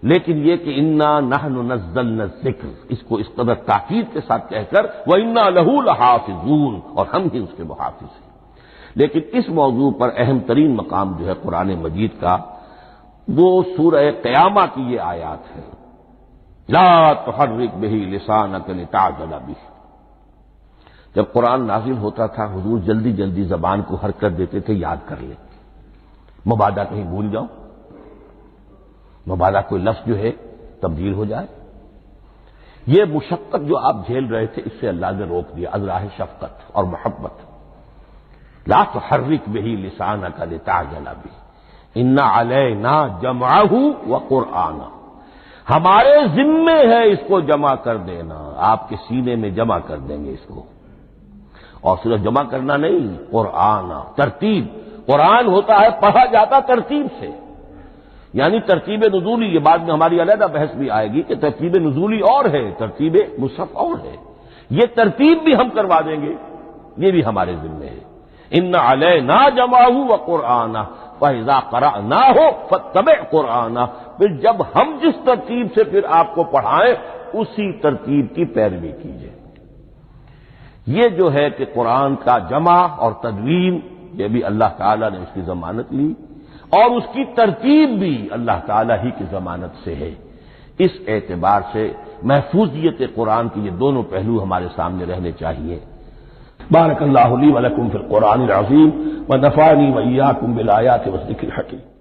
لیکن یہ کہ انا نحن نزلنا الذکر، اس کو اس قدر تاکید کے ساتھ کہہ کر وانا لہ لحافظون، اور ہم ہی اس کے محافظ ہیں۔ لیکن اس موضوع پر اہم ترین مقام جو ہے قرآن مجید کا وہ سورہ قیامہ کی یہ آیات ہے، لا تحرک بہ لسانک لتعجل بہ۔ جب قرآن نازل ہوتا تھا حضور جلدی جلدی زبان کو حرکت دیتے تھے، یاد کر لیں، مبادا کہیں بھول جاؤ، مبادا کوئی لفظ جو ہے تبدیل ہو جائے۔ یہ مشقت جو آپ جھیل رہے تھے اس سے اللہ نے روک دیا، از راہ شفقت اور محبت۔ لا تحرک بہ لسانک لتعجل بہ، ان علینا جمعہ وقرآنہ، ہمارے ذمے ہے اس کو جمع کر دینا، آپ کے سینے میں جمع کر دیں گے اس کو۔ اور صرف جمع کرنا نہیں، قرآن ترتیب، قرآن ہوتا ہے پڑھا جاتا ترتیب سے، یعنی ترتیب نزولی، یہ بعد میں ہماری علیحدہ بحث بھی آئے گی کہ ترتیب نزولی اور ہے، ترتیب مصحف اور ہے، یہ ترتیب بھی ہم کروا دیں گے، یہ بھی ہمارے ذمے ہے۔ ان علینا جمعہ وقرآنہ فاذا قرأناہ فاتبع قرآنہ، پھر جب ہم جس ترتیب سے پھر آپ کو پڑھائیں اسی ترتیب کی پیروی کیجیے۔ یہ جو ہے کہ قرآن کا جمع اور تدوین، یہ بھی اللہ تعالیٰ نے اس کی ضمانت لی، اور اس کی ترتیب بھی اللہ تعالیٰ ہی کی ضمانت سے ہے۔ اس اعتبار سے محفوظیت قرآن کے یہ دونوں پہلو ہمارے سامنے رہنے چاہیے۔ بارک اللہ لی ولکم فی القرآن العظیم ونفعنی وإیاکم بالآیات والذکر الحکیم۔